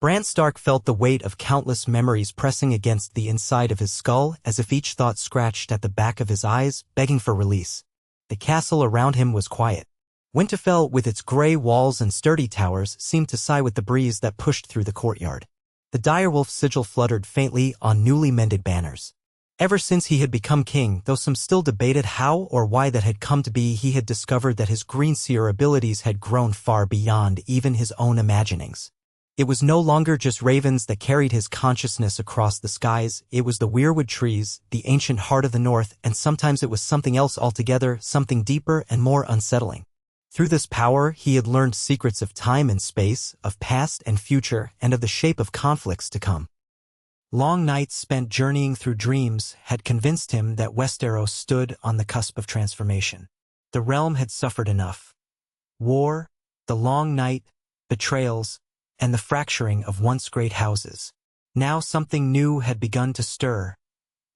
Bran Stark felt the weight of countless memories pressing against the inside of his skull as if each thought scratched at the back of his eyes, begging for release. The castle around him was quiet. Winterfell, with its gray walls and sturdy towers, seemed to sigh with the breeze that pushed through the courtyard. The direwolf sigil fluttered faintly on newly mended banners. Ever since he had become king, though some still debated how or why that had come to be, he had discovered that his greenseer abilities had grown far beyond even his own imaginings. It was no longer just ravens that carried his consciousness across the skies, it was the weirwood trees, the ancient heart of the north, and sometimes it was something else altogether, something deeper and more unsettling. Through this power, he had learned secrets of time and space, of past and future, and of the shape of conflicts to come. Long nights spent journeying through dreams had convinced him that Westeros stood on the cusp of transformation. The realm had suffered enough. War, the long night, betrayals, and the fracturing of once great houses. Now something new had begun to stir,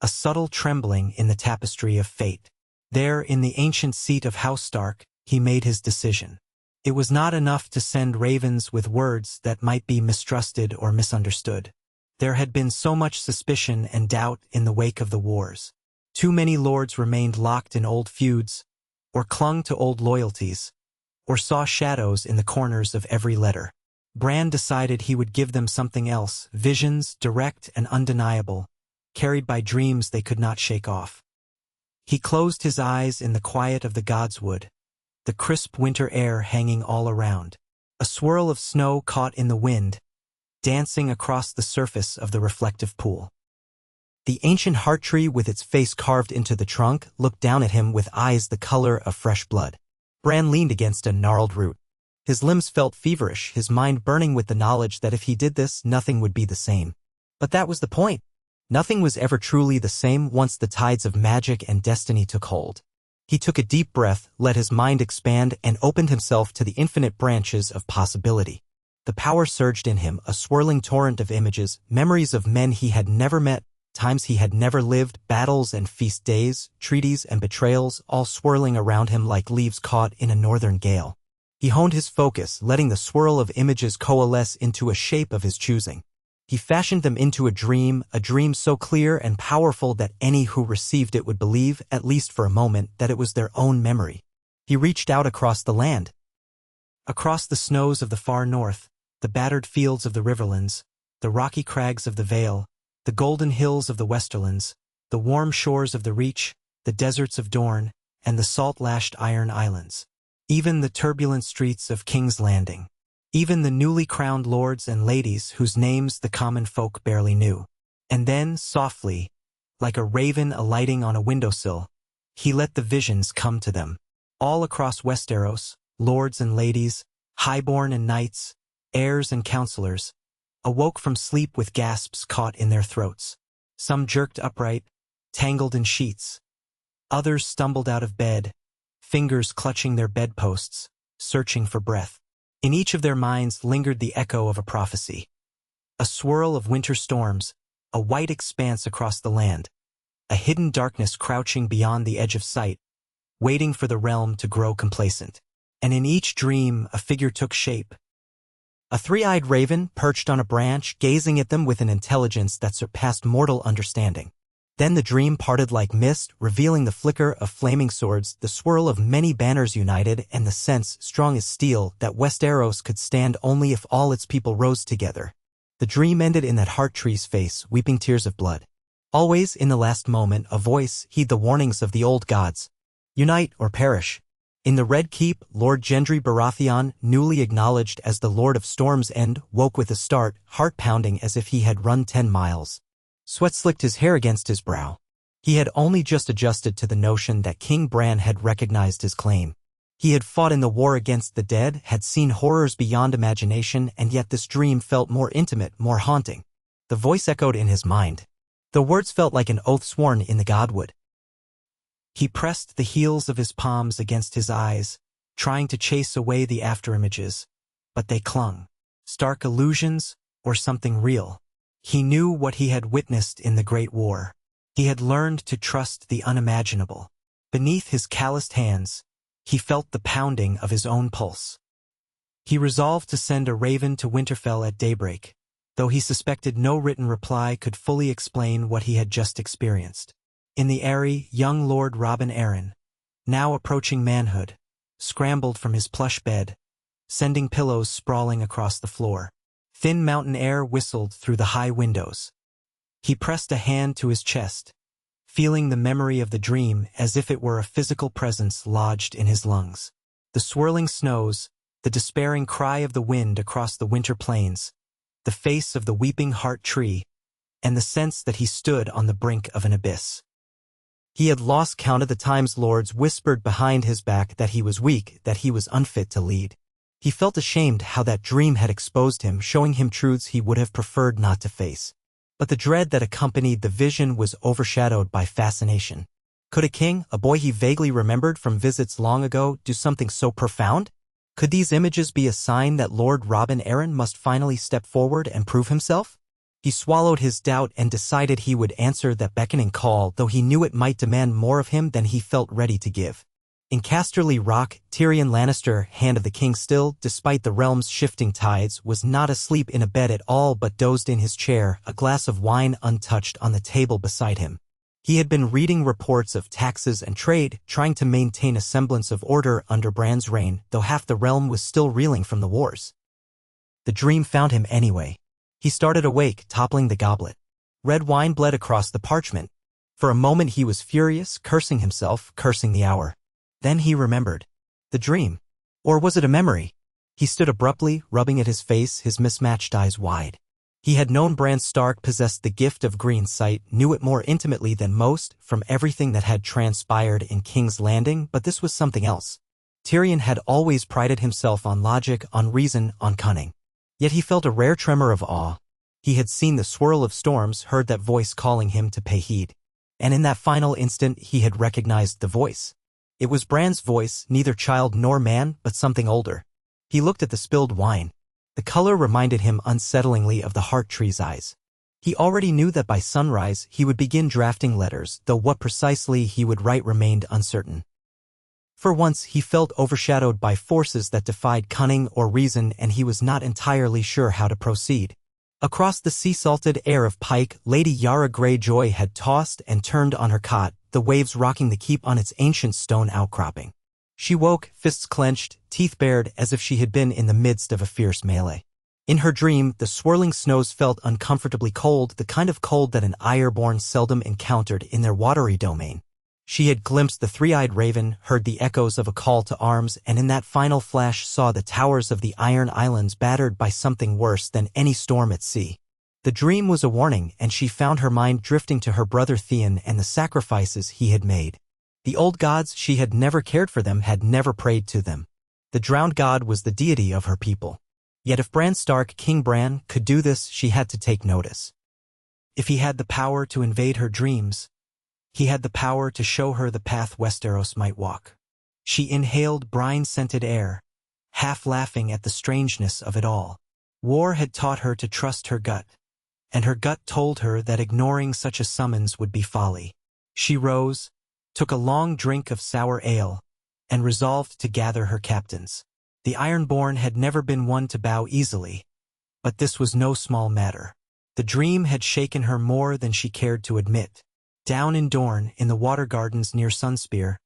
a subtle trembling in the tapestry of fate. There, in the ancient seat of House Stark, he made his decision. It was not enough to send ravens with words that might be mistrusted or misunderstood. There had been so much suspicion and doubt in the wake of the wars. Too many lords remained locked in old feuds, or clung to old loyalties, or saw shadows in the corners of every letter. Bran decided he would give them something else, visions direct and undeniable, carried by dreams they could not shake off. He closed his eyes in the quiet of the godswood, the crisp winter air hanging all around. A swirl of snow caught in the wind, dancing across the surface of the reflective pool. The ancient heart tree with its face carved into the trunk looked down at him with eyes the color of fresh blood. Bran leaned against a gnarled root. His limbs felt feverish, his mind burning with the knowledge that if he did this, nothing would be the same. But that was the point. Nothing was ever truly the same once the tides of magic and destiny took hold. He took a deep breath, let his mind expand, and opened himself to the infinite branches of possibility. The power surged in him, a swirling torrent of images, memories of men he had never met, times he had never lived, battles and feast days, treaties and betrayals, all swirling around him like leaves caught in a northern gale. He honed his focus, letting the swirl of images coalesce into a shape of his choosing. He fashioned them into a dream so clear and powerful that any who received it would believe, at least for a moment, that it was their own memory. He reached out across the land. Across the snows of the far north, the battered fields of the riverlands, the rocky crags of the Vale, the golden hills of the Westerlands, the warm shores of the Reach, the deserts of Dorne, and the salt-lashed Iron Islands. Even the turbulent streets of King's Landing. Even the newly crowned lords and ladies whose names the common folk barely knew. And then, softly, like a raven alighting on a windowsill, he let the visions come to them. All across Westeros, lords and ladies, highborn and knights, heirs and counselors, awoke from sleep with gasps caught in their throats. Some jerked upright, tangled in sheets. Others stumbled out of bed, fingers clutching their bedposts, searching for breath. In each of their minds lingered the echo of a prophecy. A swirl of winter storms, a white expanse across the land, a hidden darkness crouching beyond the edge of sight, waiting for the realm to grow complacent. And in each dream, a figure took shape. A three-eyed raven perched on a branch, gazing at them with an intelligence that surpassed mortal understanding. Then the dream parted like mist, revealing the flicker of flaming swords, the swirl of many banners united, and the sense, strong as steel, that Westeros could stand only if all its people rose together. The dream ended in that heart tree's face, weeping tears of blood. Always, in the last moment, a voice heed the warnings of the old gods. Unite or perish. In the Red Keep, Lord Gendry Baratheon, newly acknowledged as the Lord of Storm's End, woke with a start, heart pounding as if he had run 10 miles. Sweat slicked his hair against his brow. He had only just adjusted to the notion that King Bran had recognized his claim. He had fought in the war against the dead, had seen horrors beyond imagination, and yet this dream felt more intimate, more haunting. The voice echoed in his mind. The words felt like an oath sworn in the godwood. He pressed the heels of his palms against his eyes, trying to chase away the afterimages, but they clung. Stark illusions, or something real. He knew what he had witnessed in the Great War. He had learned to trust the unimaginable. Beneath his calloused hands, he felt the pounding of his own pulse. He resolved to send a raven to Winterfell at daybreak, though he suspected no written reply could fully explain what he had just experienced. In the airy, young Lord Robin Arryn, now approaching manhood, scrambled from his plush bed, sending pillows sprawling across the floor. Thin mountain air whistled through the high windows. He pressed a hand to his chest, feeling the memory of the dream as if it were a physical presence lodged in his lungs. The swirling snows, the despairing cry of the wind across the winter plains, the face of the weeping heart tree, and the sense that he stood on the brink of an abyss. He had lost count of the times lords whispered behind his back that he was weak, that he was unfit to lead. He felt ashamed how that dream had exposed him, showing him truths he would have preferred not to face. But the dread that accompanied the vision was overshadowed by fascination. Could a king, a boy he vaguely remembered from visits long ago, do something so profound? Could these images be a sign that Lord Robin Arryn must finally step forward and prove himself? He swallowed his doubt and decided he would answer that beckoning call, though he knew it might demand more of him than he felt ready to give. In Casterly Rock, Tyrion Lannister, Hand of the King still, despite the realm's shifting tides, was not asleep in a bed at all but dozed in his chair, a glass of wine untouched on the table beside him. He had been reading reports of taxes and trade, trying to maintain a semblance of order under Bran's reign, though half the realm was still reeling from the wars. The dream found him anyway. He started awake, toppling the goblet. Red wine bled across the parchment. For a moment he was furious, cursing himself, cursing the hour. Then he remembered. The dream. Or was it a memory? He stood abruptly, rubbing at his face, his mismatched eyes wide. He had known Bran Stark possessed the gift of green sight, knew it more intimately than most, from everything that had transpired in King's Landing, but this was something else. Tyrion had always prided himself on logic, on reason, on cunning. Yet he felt a rare tremor of awe. He had seen the swirl of storms, heard that voice calling him to pay heed. And in that final instant he had recognized the voice. It was Bran's voice, neither child nor man, but something older. He looked at the spilled wine. The color reminded him unsettlingly of the heart tree's eyes. He already knew that by sunrise he would begin drafting letters, though what precisely he would write remained uncertain. For once he felt overshadowed by forces that defied cunning or reason, and he was not entirely sure how to proceed. Across the sea-salted air of Pike, Lady Yara Greyjoy had tossed and turned on her cot, the waves rocking the keep on its ancient stone outcropping. She woke, fists clenched, teeth bared, as if she had been in the midst of a fierce melee. In her dream, the swirling snows felt uncomfortably cold, the kind of cold that an Ironborn seldom encountered in their watery domain. She had glimpsed the three-eyed raven, heard the echoes of a call to arms, and in that final flash saw the towers of the Iron Islands battered by something worse than any storm at sea. The dream was a warning, and she found her mind drifting to her brother Theon and the sacrifices he had made. The old gods, she had never cared for them, had never prayed to them. The drowned god was the deity of her people. Yet if Bran Stark, King Bran, could do this, she had to take notice. If he had the power to invade her dreams, he had the power to show her the path Westeros might walk. She inhaled brine-scented air, half laughing at the strangeness of it all. War had taught her to trust her gut, and her gut told her that ignoring such a summons would be folly. She rose, took a long drink of sour ale, and resolved to gather her captains. The Ironborn had never been one to bow easily, but this was no small matter. The dream had shaken her more than she cared to admit. Down in Dorne, in the water gardens near Sunspear,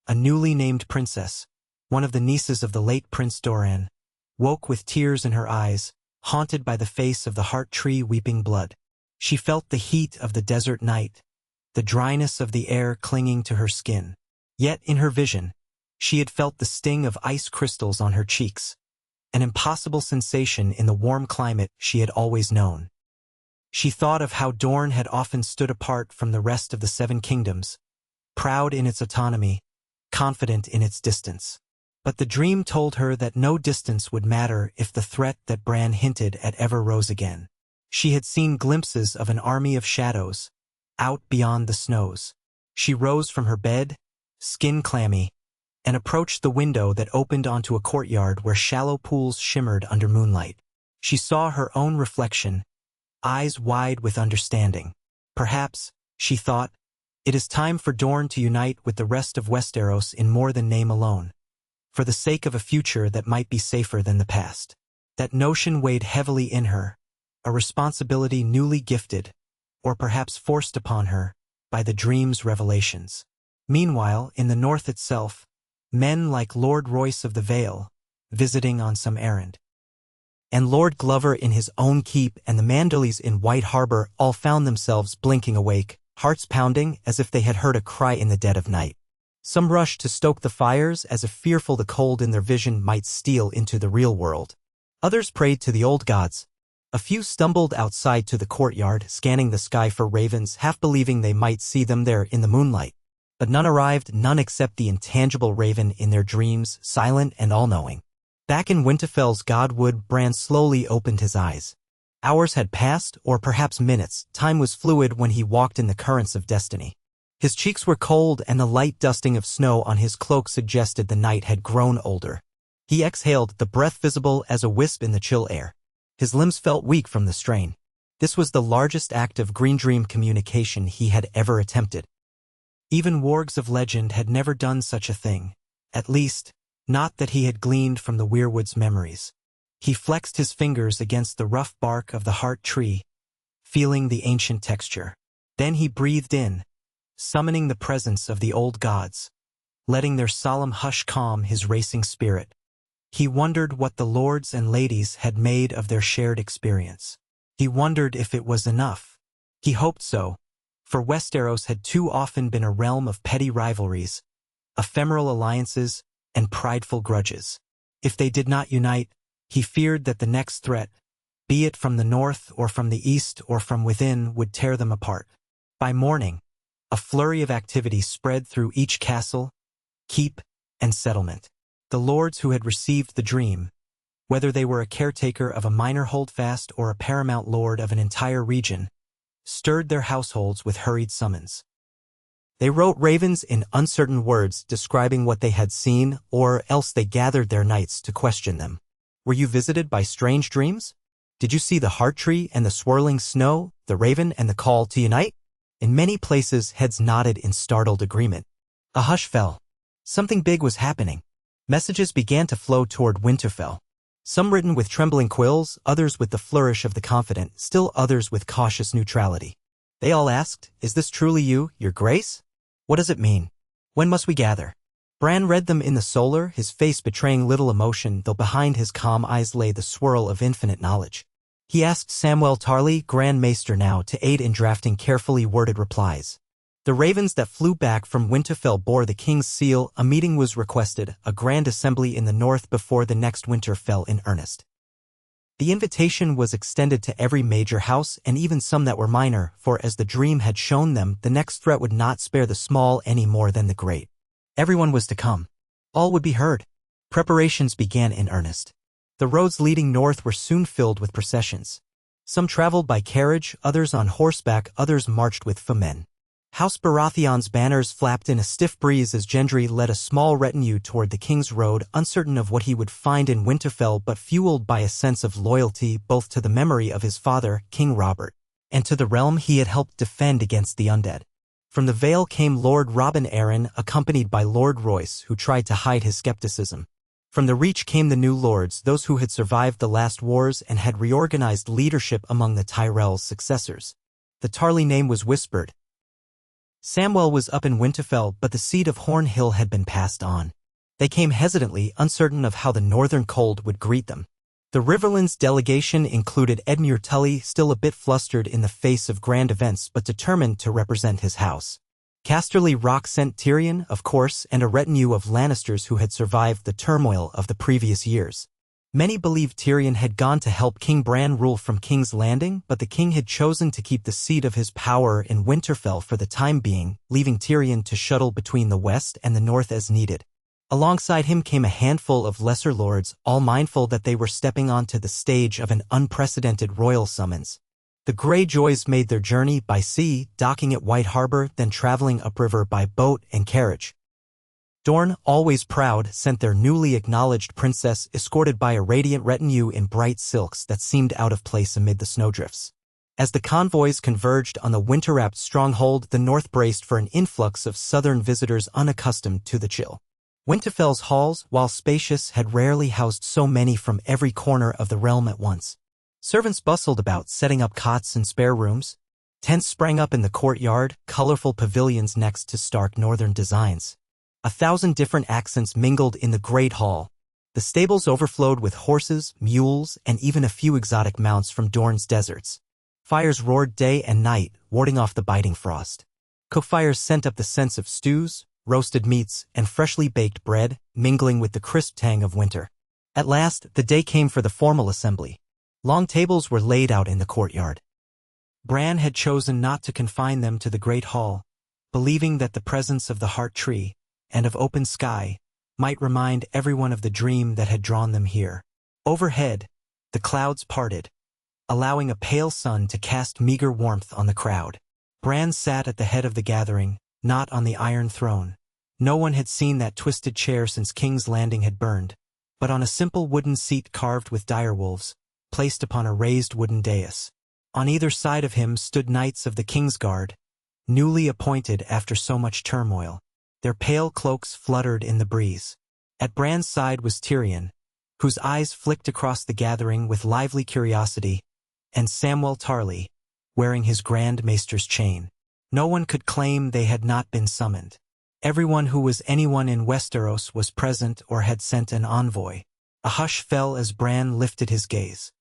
a newly named princess, one of the nieces of the late Prince Doran, woke with tears in her eyes, haunted by the face of the heart tree weeping blood. She felt the heat of the desert night, the dryness of the air clinging to her skin. Yet in her vision, she had felt the sting of ice crystals on her cheeks, an impossible sensation in the warm climate she had always known. She thought of how Dorne had often stood apart from the rest of the Seven Kingdoms, proud in its autonomy, confident in its distance. But the dream told her that no distance would matter if the threat that Bran hinted at ever rose again. She had seen glimpses of an army of shadows, out beyond the snows. She rose from her bed, skin clammy, and approached the window that opened onto a courtyard where shallow pools shimmered under moonlight. She saw her own reflection, eyes wide with understanding. Perhaps, she thought, it is time for Dorne to unite with the rest of Westeros in more than name alone, for the sake of a future that might be safer than the past. That notion weighed heavily in her, a responsibility newly gifted, or perhaps forced upon her, by the dream's revelations. Meanwhile, in the north itself, men like Lord Royce of the Vale, visiting on some errand, and Lord Glover in his own keep and the Manderleys in White Harbor all found themselves blinking awake, hearts pounding as if they had heard a cry in the dead of night. Some rushed to stoke the fires as if fearful the cold in their vision might steal into the real world. Others prayed to the old gods. A few stumbled outside to the courtyard, scanning the sky for ravens, half believing they might see them there in the moonlight. But none arrived, none except the intangible raven in their dreams, silent and all-knowing. Back in Winterfell's Godwood, Bran slowly opened his eyes. Hours had passed, or perhaps minutes. Time was fluid when he walked in the currents of destiny. His cheeks were cold, and the light dusting of snow on his cloak suggested the night had grown older. He exhaled, the breath visible as a wisp in the chill air. His limbs felt weak from the strain. This was the largest act of Green Dream communication he had ever attempted. Even wargs of legend had never done such a thing. At least, not that he had gleaned from the Weirwood's memories. He flexed his fingers against the rough bark of the heart tree, feeling the ancient texture. Then he breathed in, summoning the presence of the old gods, letting their solemn hush calm his racing spirit. He wondered what the lords and ladies had made of their shared experience. He wondered if it was enough. He hoped so, for Westeros had too often been a realm of petty rivalries, ephemeral alliances, and prideful grudges. If they did not unite, he feared that the next threat, be it from the north or from the east or from within, would tear them apart. By morning, a flurry of activity spread through each castle, keep, and settlement. The lords who had received the dream, whether they were a caretaker of a minor holdfast or a paramount lord of an entire region, stirred their households with hurried summons. They wrote ravens in uncertain words describing what they had seen, or else they gathered their knights to question them. Were you visited by strange dreams? Did you see the heart tree and the swirling snow, the raven and the call to unite? In many places, heads nodded in startled agreement. A hush fell. Something big was happening. Messages began to flow toward Winterfell. Some written with trembling quills, others with the flourish of the confident, still others with cautious neutrality. They all asked, "Is this truly you, your grace? What does it mean? When must we gather?" Bran read them in the solar, his face betraying little emotion, though behind his calm eyes lay the swirl of infinite knowledge. He asked Samwell Tarly, Grand Maester now, to aid in drafting carefully worded replies. The ravens that flew back from Winterfell bore the king's seal. A meeting was requested, a grand assembly in the north before the next winter fell in earnest. The invitation was extended to every major house and even some that were minor, for as the dream had shown them, the next threat would not spare the small any more than the great. Everyone was to come. All would be heard. Preparations began in earnest. The roads leading north were soon filled with processions. Some traveled by carriage, others on horseback, others marched with footmen. House Baratheon's banners flapped in a stiff breeze as Gendry led a small retinue toward the King's Road, uncertain of what he would find in Winterfell but fueled by a sense of loyalty both to the memory of his father, King Robert, and to the realm he had helped defend against the undead. From the Vale came Lord Robin Arryn, accompanied by Lord Royce, who tried to hide his skepticism. From the Reach came the new lords, those who had survived the last wars and had reorganized leadership among the Tyrell's successors. The Tarly name was whispered. Samwell was up in Winterfell, but the seat of Horn Hill had been passed on. They came hesitantly, uncertain of how the northern cold would greet them. The Riverlands delegation included Edmure Tully, still a bit flustered in the face of grand events but determined to represent his house. Casterly Rock sent Tyrion, of course, and a retinue of Lannisters who had survived the turmoil of the previous years. Many believed Tyrion had gone to help King Bran rule from King's Landing, but the king had chosen to keep the seat of his power in Winterfell for the time being, leaving Tyrion to shuttle between the west and the north as needed. Alongside him came a handful of lesser lords, all mindful that they were stepping onto the stage of an unprecedented royal summons. The Greyjoys made their journey by sea, docking at White Harbor, then traveling upriver by boat and carriage. Dorne, always proud, sent their newly acknowledged princess, escorted by a radiant retinue in bright silks that seemed out of place amid the snowdrifts. As the convoys converged on the winter-wrapped stronghold, the north braced for an influx of southern visitors unaccustomed to the chill. Winterfell's halls, while spacious, had rarely housed so many from every corner of the realm at once. Servants bustled about, setting up cots and spare rooms. Tents sprang up in the courtyard, colorful pavilions next to stark northern designs. 1,000 different accents mingled in the great hall. The stables overflowed with horses, mules, and even a few exotic mounts from Dorne's deserts. Fires roared day and night, warding off the biting frost. Cookfires sent up the scents of stews, roasted meats, and freshly baked bread, mingling with the crisp tang of winter. At last, the day came for the formal assembly. Long tables were laid out in the courtyard. Bran had chosen not to confine them to the great hall, believing that the presence of the heart tree and of open sky might remind everyone of the dream that had drawn them here. Overhead, the clouds parted, allowing a pale sun to cast meager warmth on the crowd. Bran sat at the head of the gathering, not on the iron throne. No one had seen that twisted chair since King's Landing had burned, but on a simple wooden seat carved with direwolves, placed upon a raised wooden dais. On either side of him stood knights of the King's Guard, newly appointed after so much turmoil. Their pale cloaks fluttered in the breeze. At Bran's side was Tyrion, whose eyes flicked across the gathering with lively curiosity, and Samwell Tarly, wearing his Grand Maester's chain. No one could claim they had not been summoned. Everyone who was anyone in Westeros was present or had sent an envoy. A hush fell as Bran lifted his gaze.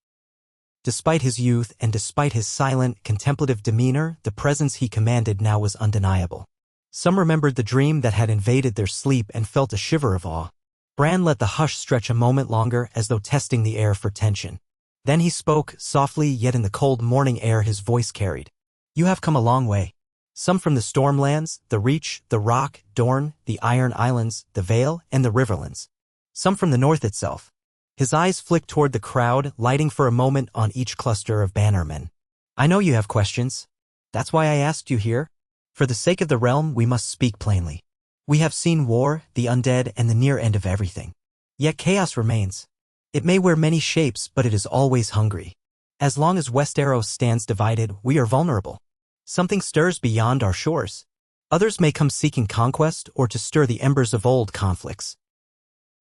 Despite his youth and despite his silent, contemplative demeanor, the presence he commanded now was undeniable. Some remembered the dream that had invaded their sleep and felt a shiver of awe. Bran let the hush stretch a moment longer as though testing the air for tension. Then he spoke, softly yet in the cold morning air his voice carried. "You have come a long way. Some from the Stormlands, the Reach, the Rock, Dorne, the Iron Islands, the Vale, and the Riverlands. Some from the north itself." His eyes flicked toward the crowd, lighting for a moment on each cluster of bannermen. "I know you have questions. That's why I asked you here. For the sake of the realm, we must speak plainly. We have seen war, the undead, and the near end of everything. Yet chaos remains. It may wear many shapes, but it is always hungry. As long as Westeros stands divided, we are vulnerable. Something stirs beyond our shores. Others may come seeking conquest or to stir the embers of old conflicts.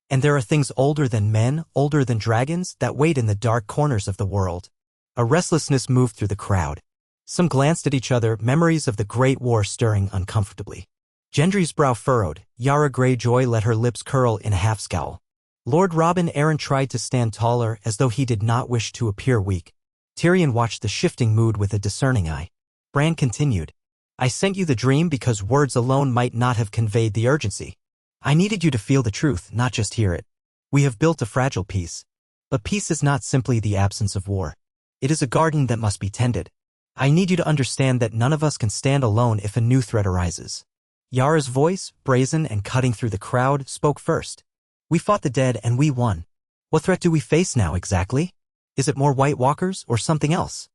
And there are things older than men, older than dragons, that wait in the dark corners of the world." A restlessness moved through the crowd. Some glanced at each other, memories of the Great War stirring uncomfortably. Gendry's brow furrowed. Yara Greyjoy let her lips curl in a half-scowl. Lord Robin Arryn tried to stand taller as though he did not wish to appear weak. Tyrion watched the shifting mood with a discerning eye. Bran continued, "I sent you the dream because words alone might not have conveyed the urgency. I needed you to feel the truth, not just hear it. We have built a fragile peace. But peace is not simply the absence of war. It is a garden that must be tended. I need you to understand that none of us can stand alone if a new threat arises." Yara's voice, brazen and cutting through the crowd, spoke first. "We fought the dead and we won. What threat do we face now exactly? Is it more White Walkers or something else?"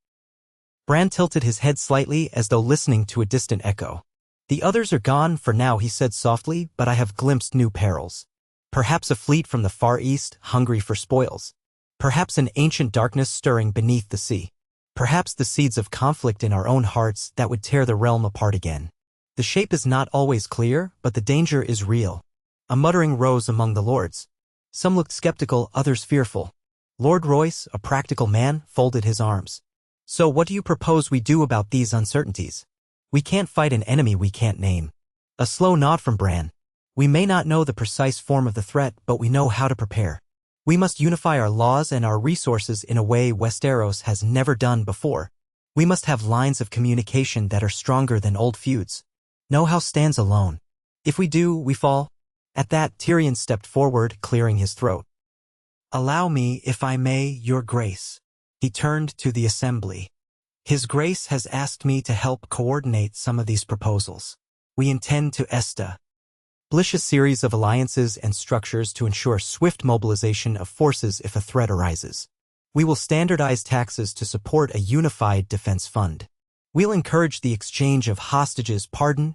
Bran tilted his head slightly as though listening to a distant echo. "The others are gone for now," he said softly, "but I have glimpsed new perils. Perhaps a fleet from the Far East, hungry for spoils. Perhaps an ancient darkness stirring beneath the sea. Perhaps the seeds of conflict in our own hearts that would tear the realm apart again. The shape is not always clear, but the danger is real." A muttering rose among the lords. Some looked skeptical, others fearful. Lord Royce, a practical man, folded his arms. "So what do you propose we do about these uncertainties? We can't fight an enemy we can't name." A slow nod from Bran. "We may not know the precise form of the threat, but we know how to prepare. We must unify our laws and our resources in a way Westeros has never done before. We must have lines of communication that are stronger than old feuds. No house stands alone. If we do, we fall." At that, Tyrion stepped forward, clearing his throat. "Allow me, if I may, your grace." He turned to the assembly. "His Grace has asked me to help coordinate some of these proposals. We intend to establish a series of alliances and structures to ensure swift mobilization of forces if a threat arises. We will standardize taxes to support a unified defense fund. We'll encourage the exchange of hostages,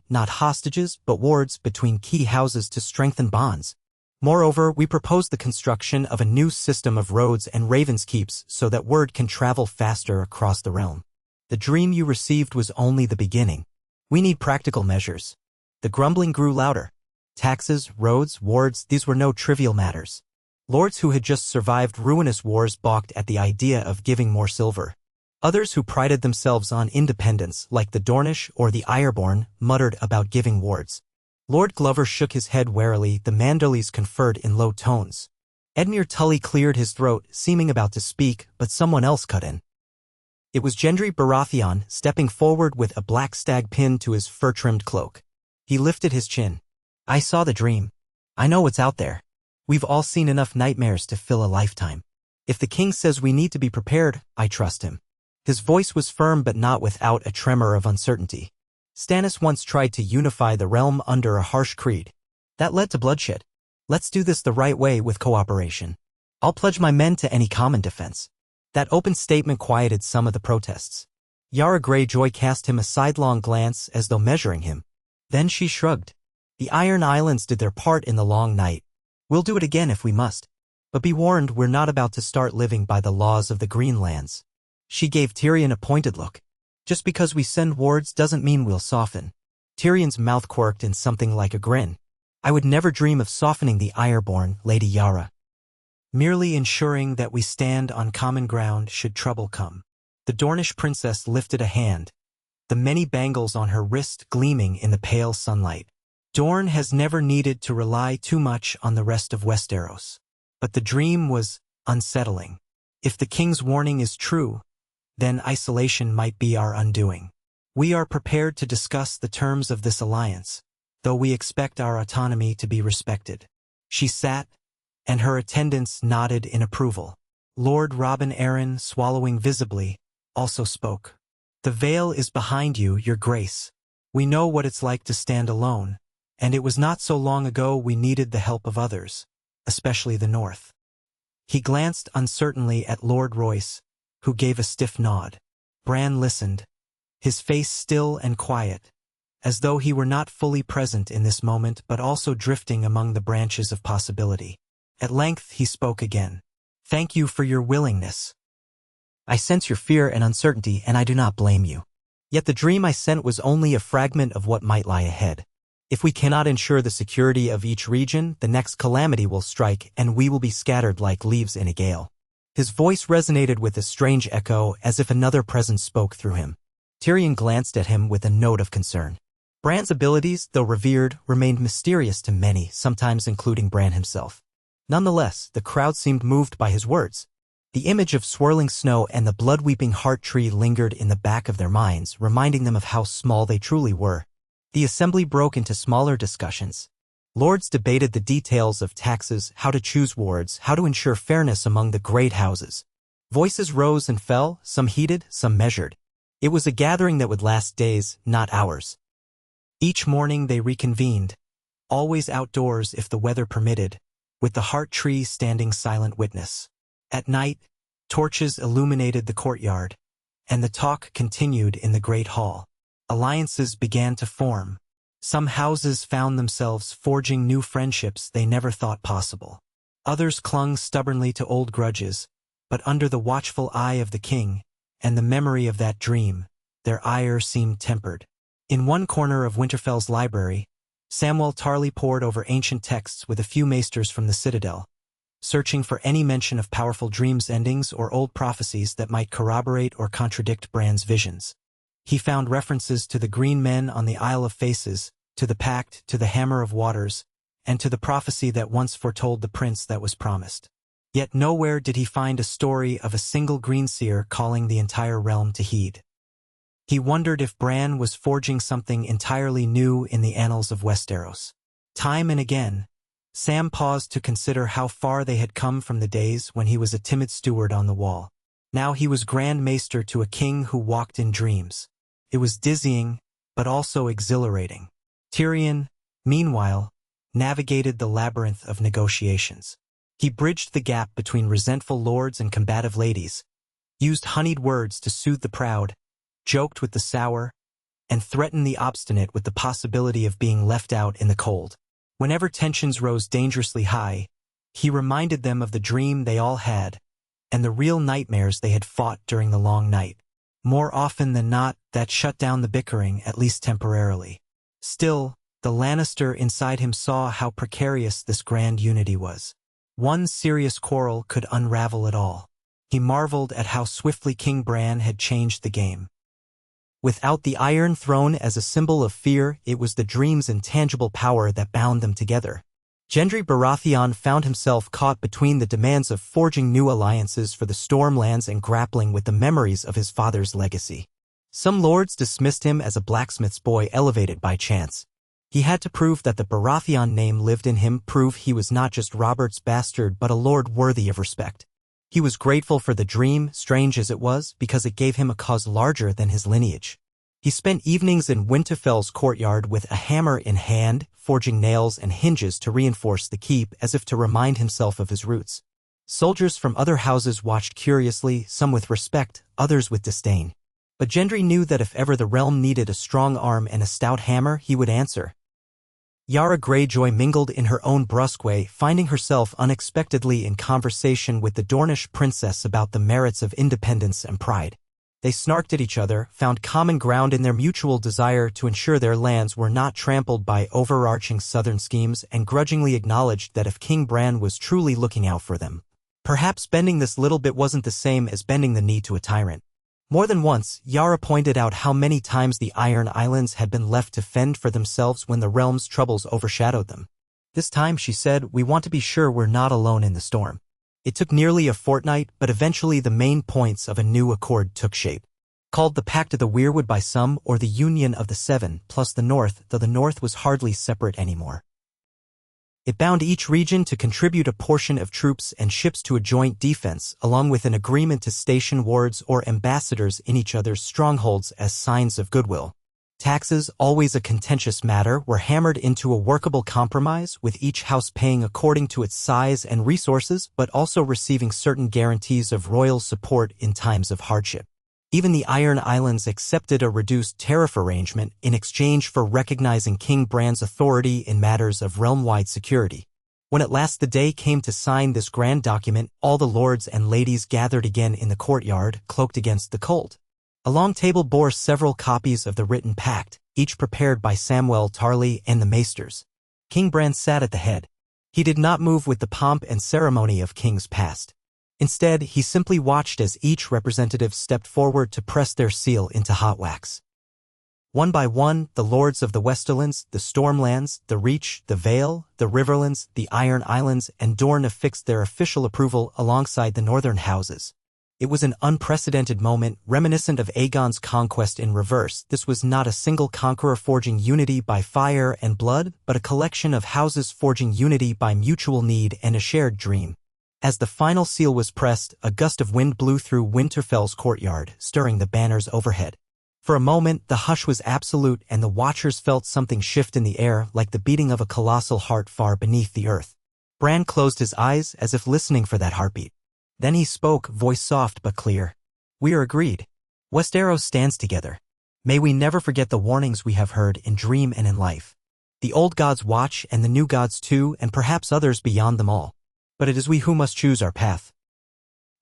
not hostages, but wards between key houses to strengthen bonds. Moreover, we propose the construction of a new system of roads and Raven's Keeps so that word can travel faster across the realm. The dream you received was only the beginning. We need practical measures." The grumbling grew louder. Taxes, roads, wards, these were no trivial matters. Lords who had just survived ruinous wars balked at the idea of giving more silver. Others who prided themselves on independence, like the Dornish or the Ironborn, muttered about giving wards. Lord Glover shook his head warily. The Manderleys conferred in low tones. Edmure Tully cleared his throat, seeming about to speak, but someone else cut in. It was Gendry Baratheon, stepping forward with a black stag pinned to his fur-trimmed cloak. He lifted his chin. I saw the dream. I know what's out there. We've all seen enough nightmares to fill a lifetime. If the king says we need to be prepared, I trust him. His voice was firm but not without a tremor of uncertainty. Stannis once tried to unify the realm under a harsh creed. That led to bloodshed. Let's do this the right way with cooperation. I'll pledge my men to any common defense. That open statement quieted some of the protests. Yara Greyjoy cast him a sidelong glance as though measuring him. Then she shrugged. The Iron Islands did their part in the long night. We'll do it again if we must. But be warned, we're not about to start living by the laws of the Greenlands. She gave Tyrion a pointed look. Just because we send wards doesn't mean we'll soften. Tyrion's mouth quirked in something like a grin. I would never dream of softening the Ironborn, Lady Yara. Merely ensuring that we stand on common ground should trouble come. The Dornish princess lifted a hand, the many bangles on her wrist gleaming in the pale sunlight. Dorne has never needed to rely too much on the rest of Westeros. But the dream was unsettling. If the king's warning is true, then isolation might be our undoing. We are prepared to discuss the terms of this alliance, though we expect our autonomy to be respected. She sat, and her attendants nodded in approval. Lord Robin Arryn, swallowing visibly, also spoke. The veil is behind you, Your Grace. We know what it's like to stand alone, and it was not so long ago we needed the help of others, especially the North. He glanced uncertainly at Lord Royce, who gave a stiff nod. Bran listened, his face still and quiet, as though he were not fully present in this moment but also drifting among the branches of possibility. At length he spoke again. Thank you for your willingness. I sense your fear and uncertainty, and I do not blame you. Yet the dream I sent was only a fragment of what might lie ahead. If we cannot ensure the security of each region, the next calamity will strike and we will be scattered like leaves in a gale. His voice resonated with a strange echo, as if another presence spoke through him. Tyrion glanced at him with a note of concern. Bran's abilities, though revered, remained mysterious to many, sometimes including Bran himself. Nonetheless, the crowd seemed moved by his words. The image of swirling snow and the blood-weeping heart tree lingered in the back of their minds, reminding them of how small they truly were. The assembly broke into smaller discussions. Lords debated the details of taxes, how to choose wards, how to ensure fairness among the great houses. Voices rose and fell, some heated, some measured. It was a gathering that would last days, not hours. Each morning they reconvened, always outdoors if the weather permitted, with the heart tree standing silent witness. At night, torches illuminated the courtyard, and the talk continued in the great hall. Alliances began to form. Some houses found themselves forging new friendships they never thought possible. Others clung stubbornly to old grudges, but under the watchful eye of the king, and the memory of that dream, their ire seemed tempered. In one corner of Winterfell's library, Samwell Tarly pored over ancient texts with a few maesters from the Citadel, searching for any mention of powerful dreams endings or old prophecies that might corroborate or contradict Bran's visions. He found references to the Green Men on the Isle of Faces, to the Pact, to the Hammer of Waters, and to the prophecy that once foretold the prince that was promised. Yet nowhere did he find a story of a single Greenseer calling the entire realm to heed. He wondered if Bran was forging something entirely new in the annals of Westeros. Time and again, Sam paused to consider how far they had come from the days when he was a timid steward on the wall. Now he was Grand Maester to a king who walked in dreams. It was dizzying, but also exhilarating. Tyrion, meanwhile, navigated the labyrinth of negotiations. He bridged the gap between resentful lords and combative ladies, used honeyed words to soothe the proud, joked with the sour, and threatened the obstinate with the possibility of being left out in the cold. Whenever tensions rose dangerously high, he reminded them of the dream they all had, and the real nightmares they had fought during the long night. More often than not, that shut down the bickering, at least temporarily. Still, the Lannister inside him saw how precarious this grand unity was. One serious quarrel could unravel it all. He marveled at how swiftly King Bran had changed the game. Without the Iron Throne as a symbol of fear, it was the dream's intangible power that bound them together. Gendry Baratheon found himself caught between the demands of forging new alliances for the Stormlands and grappling with the memories of his father's legacy. Some lords dismissed him as a blacksmith's boy elevated by chance. He had to prove that the Baratheon name lived in him, prove he was not just Robert's bastard but a lord worthy of respect. He was grateful for the dream, strange as it was, because it gave him a cause larger than his lineage. He spent evenings in Winterfell's courtyard with a hammer in hand, forging nails and hinges to reinforce the keep as if to remind himself of his roots. Soldiers from other houses watched curiously, some with respect, others with disdain. But Gendry knew that if ever the realm needed a strong arm and a stout hammer, he would answer. Yara Greyjoy mingled in her own brusque way, finding herself unexpectedly in conversation with the Dornish princess about the merits of independence and pride. They snarked at each other, found common ground in their mutual desire to ensure their lands were not trampled by overarching southern schemes, and grudgingly acknowledged that if King Bran was truly looking out for them, perhaps bending this little bit wasn't the same as bending the knee to a tyrant. More than once, Yara pointed out how many times the Iron Islands had been left to fend for themselves when the realm's troubles overshadowed them. This time, she said, we want to be sure we're not alone in the storm. It took nearly a fortnight, but eventually the main points of a new accord took shape. Called the Pact of the Weirwood by some, or the Union of the Seven, plus the North, though the North was hardly separate anymore. It bound each region to contribute a portion of troops and ships to a joint defense, along with an agreement to station wards or ambassadors in each other's strongholds as signs of goodwill. Taxes, always a contentious matter, were hammered into a workable compromise, with each house paying according to its size and resources, but also receiving certain guarantees of royal support in times of hardship. Even the Iron Islands accepted a reduced tariff arrangement in exchange for recognizing King Bran's authority in matters of realm-wide security. When at last the day came to sign this grand document, all the lords and ladies gathered again in the courtyard, cloaked against the cold. A long table bore several copies of the written pact, each prepared by Samwell Tarly and the maesters. King Bran sat at the head. He did not move with the pomp and ceremony of kings past. Instead, he simply watched as each representative stepped forward to press their seal into hot wax. One by one, the lords of the Westerlands, the Stormlands, the Reach, the Vale, the Riverlands, the Iron Islands, and Dorne affixed their official approval alongside the northern houses. It was an unprecedented moment, reminiscent of Aegon's conquest in reverse. This was not a single conqueror forging unity by fire and blood, but a collection of houses forging unity by mutual need and a shared dream. As the final seal was pressed, a gust of wind blew through Winterfell's courtyard, stirring the banners overhead. For a moment, the hush was absolute, and the watchers felt something shift in the air, like the beating of a colossal heart far beneath the earth. Bran closed his eyes, as if listening for that heartbeat. Then he spoke, voice soft but clear. We are agreed. Westeros stands together. May we never forget the warnings we have heard in dream and in life. The old gods watch, and the new gods too, and perhaps others beyond them all. But it is we who must choose our path.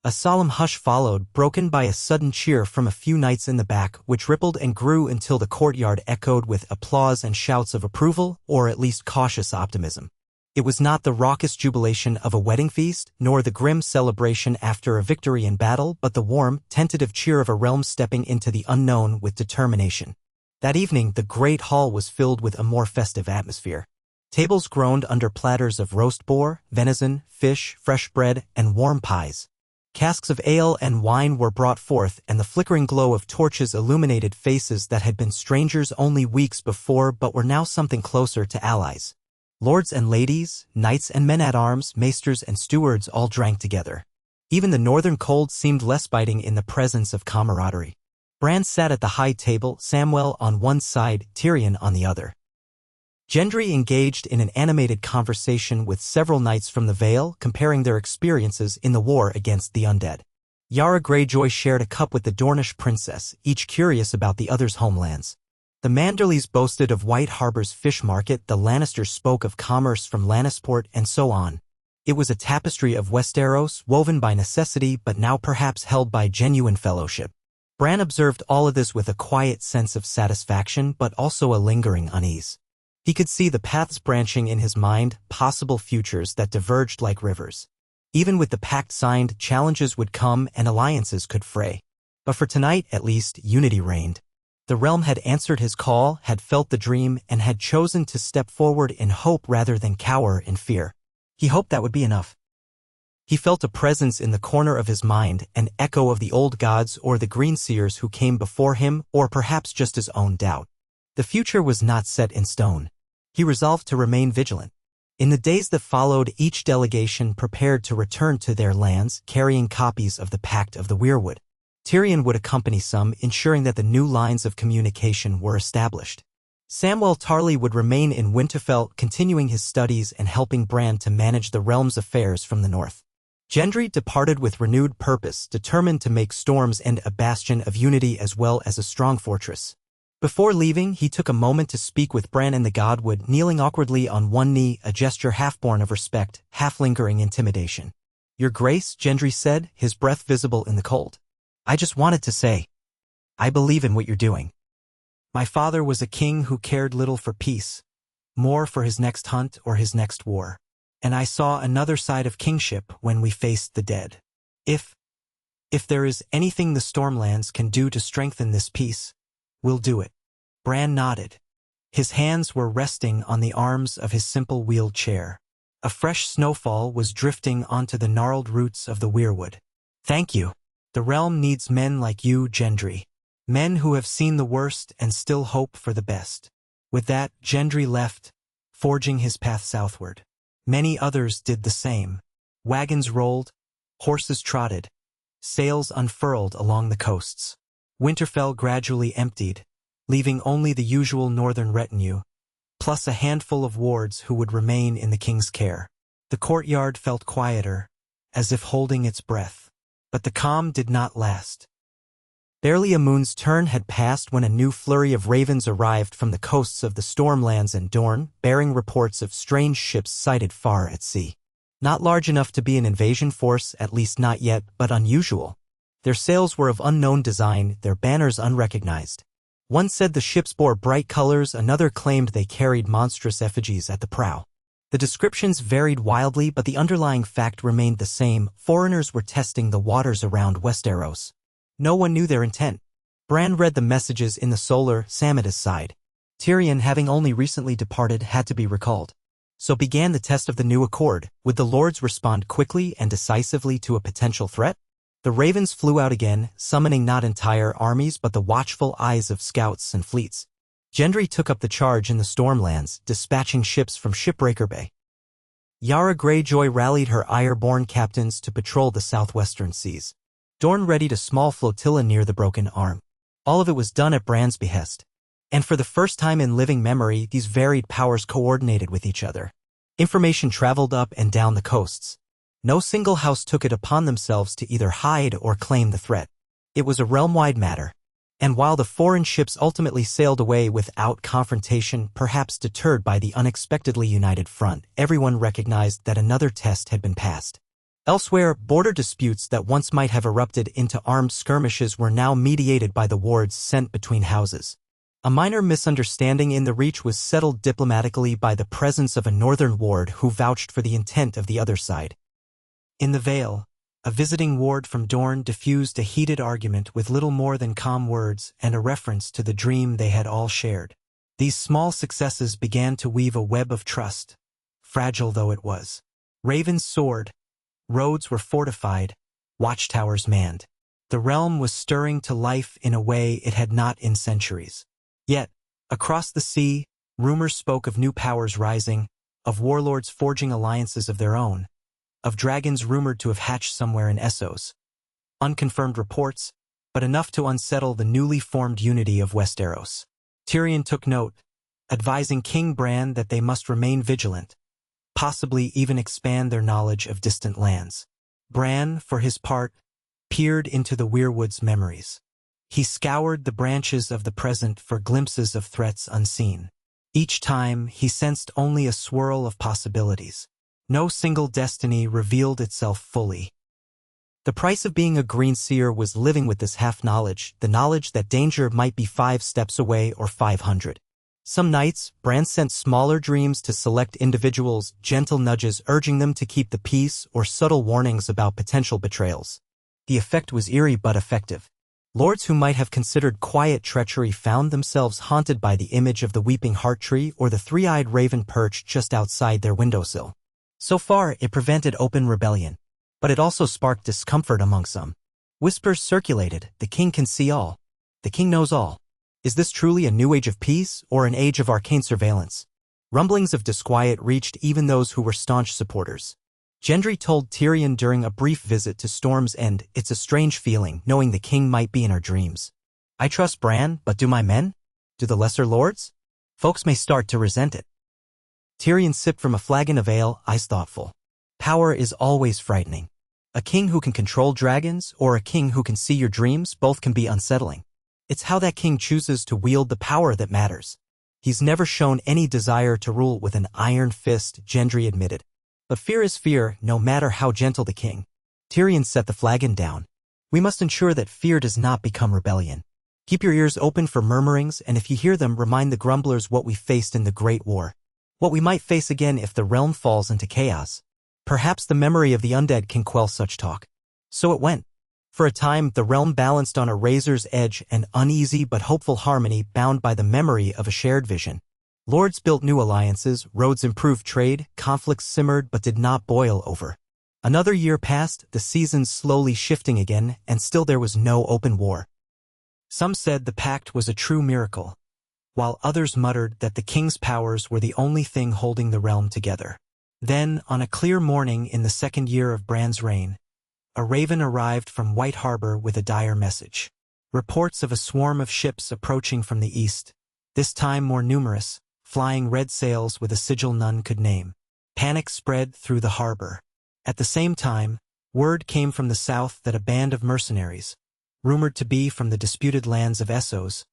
A solemn hush followed, broken by a sudden cheer from a few knights in the back, which rippled and grew until the courtyard echoed with applause and shouts of approval, or at least cautious optimism. It was not the raucous jubilation of a wedding feast, nor the grim celebration after a victory in battle, but the warm, tentative cheer of a realm stepping into the unknown with determination. That evening, the great hall was filled with a more festive atmosphere. Tables groaned under platters of roast boar, venison, fish, fresh bread, and warm pies. Casks of ale and wine were brought forth, and the flickering glow of torches illuminated faces that had been strangers only weeks before but were now something closer to allies. Lords and ladies, knights and men-at-arms, maesters and stewards all drank together. Even the northern cold seemed less biting in the presence of camaraderie. Bran sat at the high table, Samwell on one side, Tyrion on the other. Gendry engaged in an animated conversation with several knights from the Vale, comparing their experiences in the war against the undead. Yara Greyjoy shared a cup with the Dornish princess, each curious about the other's homelands. The Manderleys boasted of White Harbor's fish market, the Lannisters spoke of commerce from Lannisport, and so on. It was a tapestry of Westeros, woven by necessity but now perhaps held by genuine fellowship. Bran observed all of this with a quiet sense of satisfaction but also a lingering unease. He could see the paths branching in his mind, possible futures that diverged like rivers. Even with the pact signed, challenges would come and alliances could fray. But for tonight, at least, unity reigned. The realm had answered his call, had felt the dream, and had chosen to step forward in hope rather than cower in fear. He hoped that would be enough. He felt a presence in the corner of his mind, an echo of the old gods or the green seers who came before him, or perhaps just his own doubt. The future was not set in stone. He resolved to remain vigilant. In the days that followed, each delegation prepared to return to their lands, carrying copies of the Pact of the Weirwood. Tyrion would accompany some, ensuring that the new lines of communication were established. Samwell Tarly would remain in Winterfell, continuing his studies and helping Bran to manage the realm's affairs from the north. Gendry departed with renewed purpose, determined to make Storm's End a bastion of unity as well as a strong fortress. Before leaving, he took a moment to speak with Bran in the Godwood, kneeling awkwardly on one knee, a gesture half-born of respect, half-lingering intimidation. "Your Grace," Gendry said, his breath visible in the cold. "I just wanted to say, I believe in what you're doing. My father was a king who cared little for peace, more for his next hunt or his next war. And I saw another side of kingship when we faced the dead. If there is anything the Stormlands can do to strengthen this peace, we'll do it." Bran nodded. His hands were resting on the arms of his simple wheeled chair. A fresh snowfall was drifting onto the gnarled roots of the weirwood. "Thank you. The realm needs men like you, Gendry. Men who have seen the worst and still hope for the best." With that, Gendry left, forging his path southward. Many others did the same. Wagons rolled, horses trotted, sails unfurled along the coasts. Winterfell gradually emptied, leaving only the usual northern retinue, plus a handful of wards who would remain in the king's care. The courtyard felt quieter, as if holding its breath. But the calm did not last. Barely a moon's turn had passed when a new flurry of ravens arrived from the coasts of the Stormlands and Dorne, bearing reports of strange ships sighted far at sea. Not large enough to be an invasion force, at least not yet, but unusual. Their sails were of unknown design, their banners unrecognized. One said the ships bore bright colors, another claimed they carried monstrous effigies at the prow. The descriptions varied wildly, but the underlying fact remained the same: foreigners were testing the waters around Westeros. No one knew their intent. Bran read the messages in the solar, Samida's side. Tyrion, having only recently departed, had to be recalled. So began the test of the new accord. Would the lords respond quickly and decisively to a potential threat? The ravens flew out again, summoning not entire armies but the watchful eyes of scouts and fleets. Gendry took up the charge in the Stormlands, dispatching ships from Shipbreaker Bay. Yara Greyjoy rallied her Iron-born captains to patrol the southwestern seas. Dorne readied a small flotilla near the Broken Arm. All of it was done at Bran's behest. And for the first time in living memory, these varied powers coordinated with each other. Information traveled up and down the coasts. No single house took it upon themselves to either hide or claim the threat. It was a realm-wide matter. And while the foreign ships ultimately sailed away without confrontation, perhaps deterred by the unexpectedly united front, everyone recognized that another test had been passed. Elsewhere, border disputes that once might have erupted into armed skirmishes were now mediated by the wards sent between houses. A minor misunderstanding in the Reach was settled diplomatically by the presence of a northern ward who vouched for the intent of the other side. In the Vale, a visiting ward from Dorne diffused a heated argument with little more than calm words and a reference to the dream they had all shared. These small successes began to weave a web of trust, fragile though it was. Ravens soared. Roads were fortified, watchtowers manned. The realm was stirring to life in a way it had not in centuries. Yet, across the sea, rumors spoke of new powers rising, of warlords forging alliances of their own, of dragons rumored to have hatched somewhere in Essos. Unconfirmed reports, but enough to unsettle the newly formed unity of Westeros. Tyrion took note, advising King Bran that they must remain vigilant, possibly even expand their knowledge of distant lands. Bran, for his part, peered into the weirwood's memories. He scoured the branches of the present for glimpses of threats unseen. Each time, he sensed only a swirl of possibilities. No single destiny revealed itself fully. The price of being a green seer was living with this half-knowledge, the knowledge that danger might be 5 steps away or 500. Some nights, Bran sent smaller dreams to select individuals, gentle nudges urging them to keep the peace or subtle warnings about potential betrayals. The effect was eerie but effective. Lords who might have considered quiet treachery found themselves haunted by the image of the weeping heart tree or the three-eyed raven perched just outside their windowsill. So far, it prevented open rebellion. But it also sparked discomfort among some. Whispers circulated, "The king can see all. The king knows all." Is this truly a new age of peace or an age of arcane surveillance? Rumblings of disquiet reached even those who were staunch supporters. Gendry told Tyrion during a brief visit to Storm's End, "It's a strange feeling, knowing the king might be in our dreams. I trust Bran, but do my men? Do the lesser lords? Folks may start to resent it." Tyrion sipped from a flagon of ale, eyes thoughtful. Power is always frightening. A king who can control dragons or a king who can see your dreams both can be unsettling. It's how that king chooses to wield the power that matters. He's never shown any desire to rule with an iron fist, Gendry admitted. But fear is fear, no matter how gentle the king. Tyrion set the flagon down. We must ensure that fear does not become rebellion. Keep your ears open for murmurings, and if you hear them, remind the grumblers what we faced in the Great War. What we might face again if the realm falls into chaos. Perhaps the memory of the undead can quell such talk. So it went. For a time, the realm balanced on a razor's edge, an uneasy but hopeful harmony bound by the memory of a shared vision. Lords built new alliances, roads improved trade, conflicts simmered but did not boil over. Another year passed, the seasons slowly shifting again, and still there was no open war. Some said the pact was a true miracle, while others muttered that the king's powers were the only thing holding the realm together. Then, on a clear morning in the second year of Bran's reign, a raven arrived from White Harbor with a dire message. Reports of a swarm of ships approaching from the east, this time more numerous, flying red sails with a sigil none could name. Panic spread through the harbor. At the same time, word came from the south that a band of mercenaries, rumored to be from the disputed lands of Essos,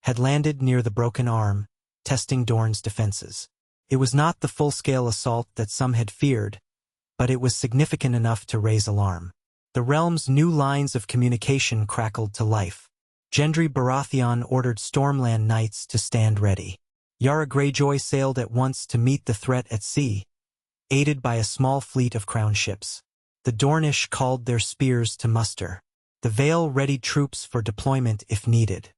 had landed near the Broken Arm, testing Dorne's defenses. It was not the full-scale assault that some had feared, but it was significant enough to raise alarm. The realm's new lines of communication crackled to life. Gendry Baratheon ordered Stormland Knights to stand ready. Yara Greyjoy sailed at once to meet the threat at sea, aided by a small fleet of crown ships. The Dornish called their spears to muster. The Vale readied troops for deployment if needed.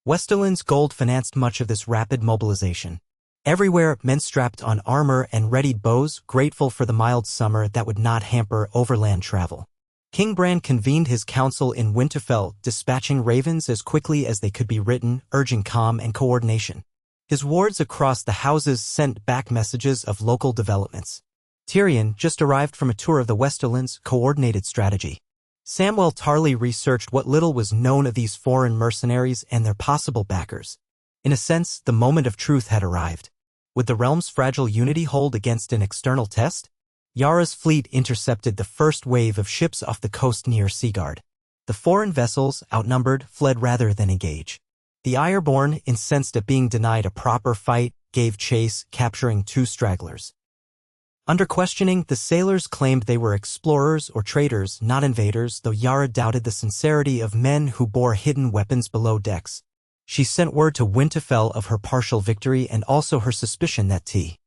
Westerland's gold financed much of this rapid mobilization. Everywhere, men strapped on armor and readied bows, grateful for the mild summer that would not hamper overland travel. King Bran convened his council in Winterfell, dispatching ravens as quickly as they could be written, urging calm and coordination. His wards across the houses sent back messages of local developments. Tyrion, just arrived from a tour of the Westerlands, coordinated strategy. Samwell Tarly researched what little was known of these foreign mercenaries and their possible backers. In a sense, the moment of truth had arrived. Would the realm's fragile unity hold against an external test? Yara's fleet intercepted the first wave of ships off the coast near Seaguard. The foreign vessels, outnumbered, fled rather than engage. The Ironborn, incensed at being denied a proper fight, gave chase, capturing 2 stragglers. Under questioning, the sailors claimed they were explorers or traders, not invaders, though Yara doubted the sincerity of men who bore hidden weapons below decks. She sent word to Winterfell of her partial victory and also her suspicion that T.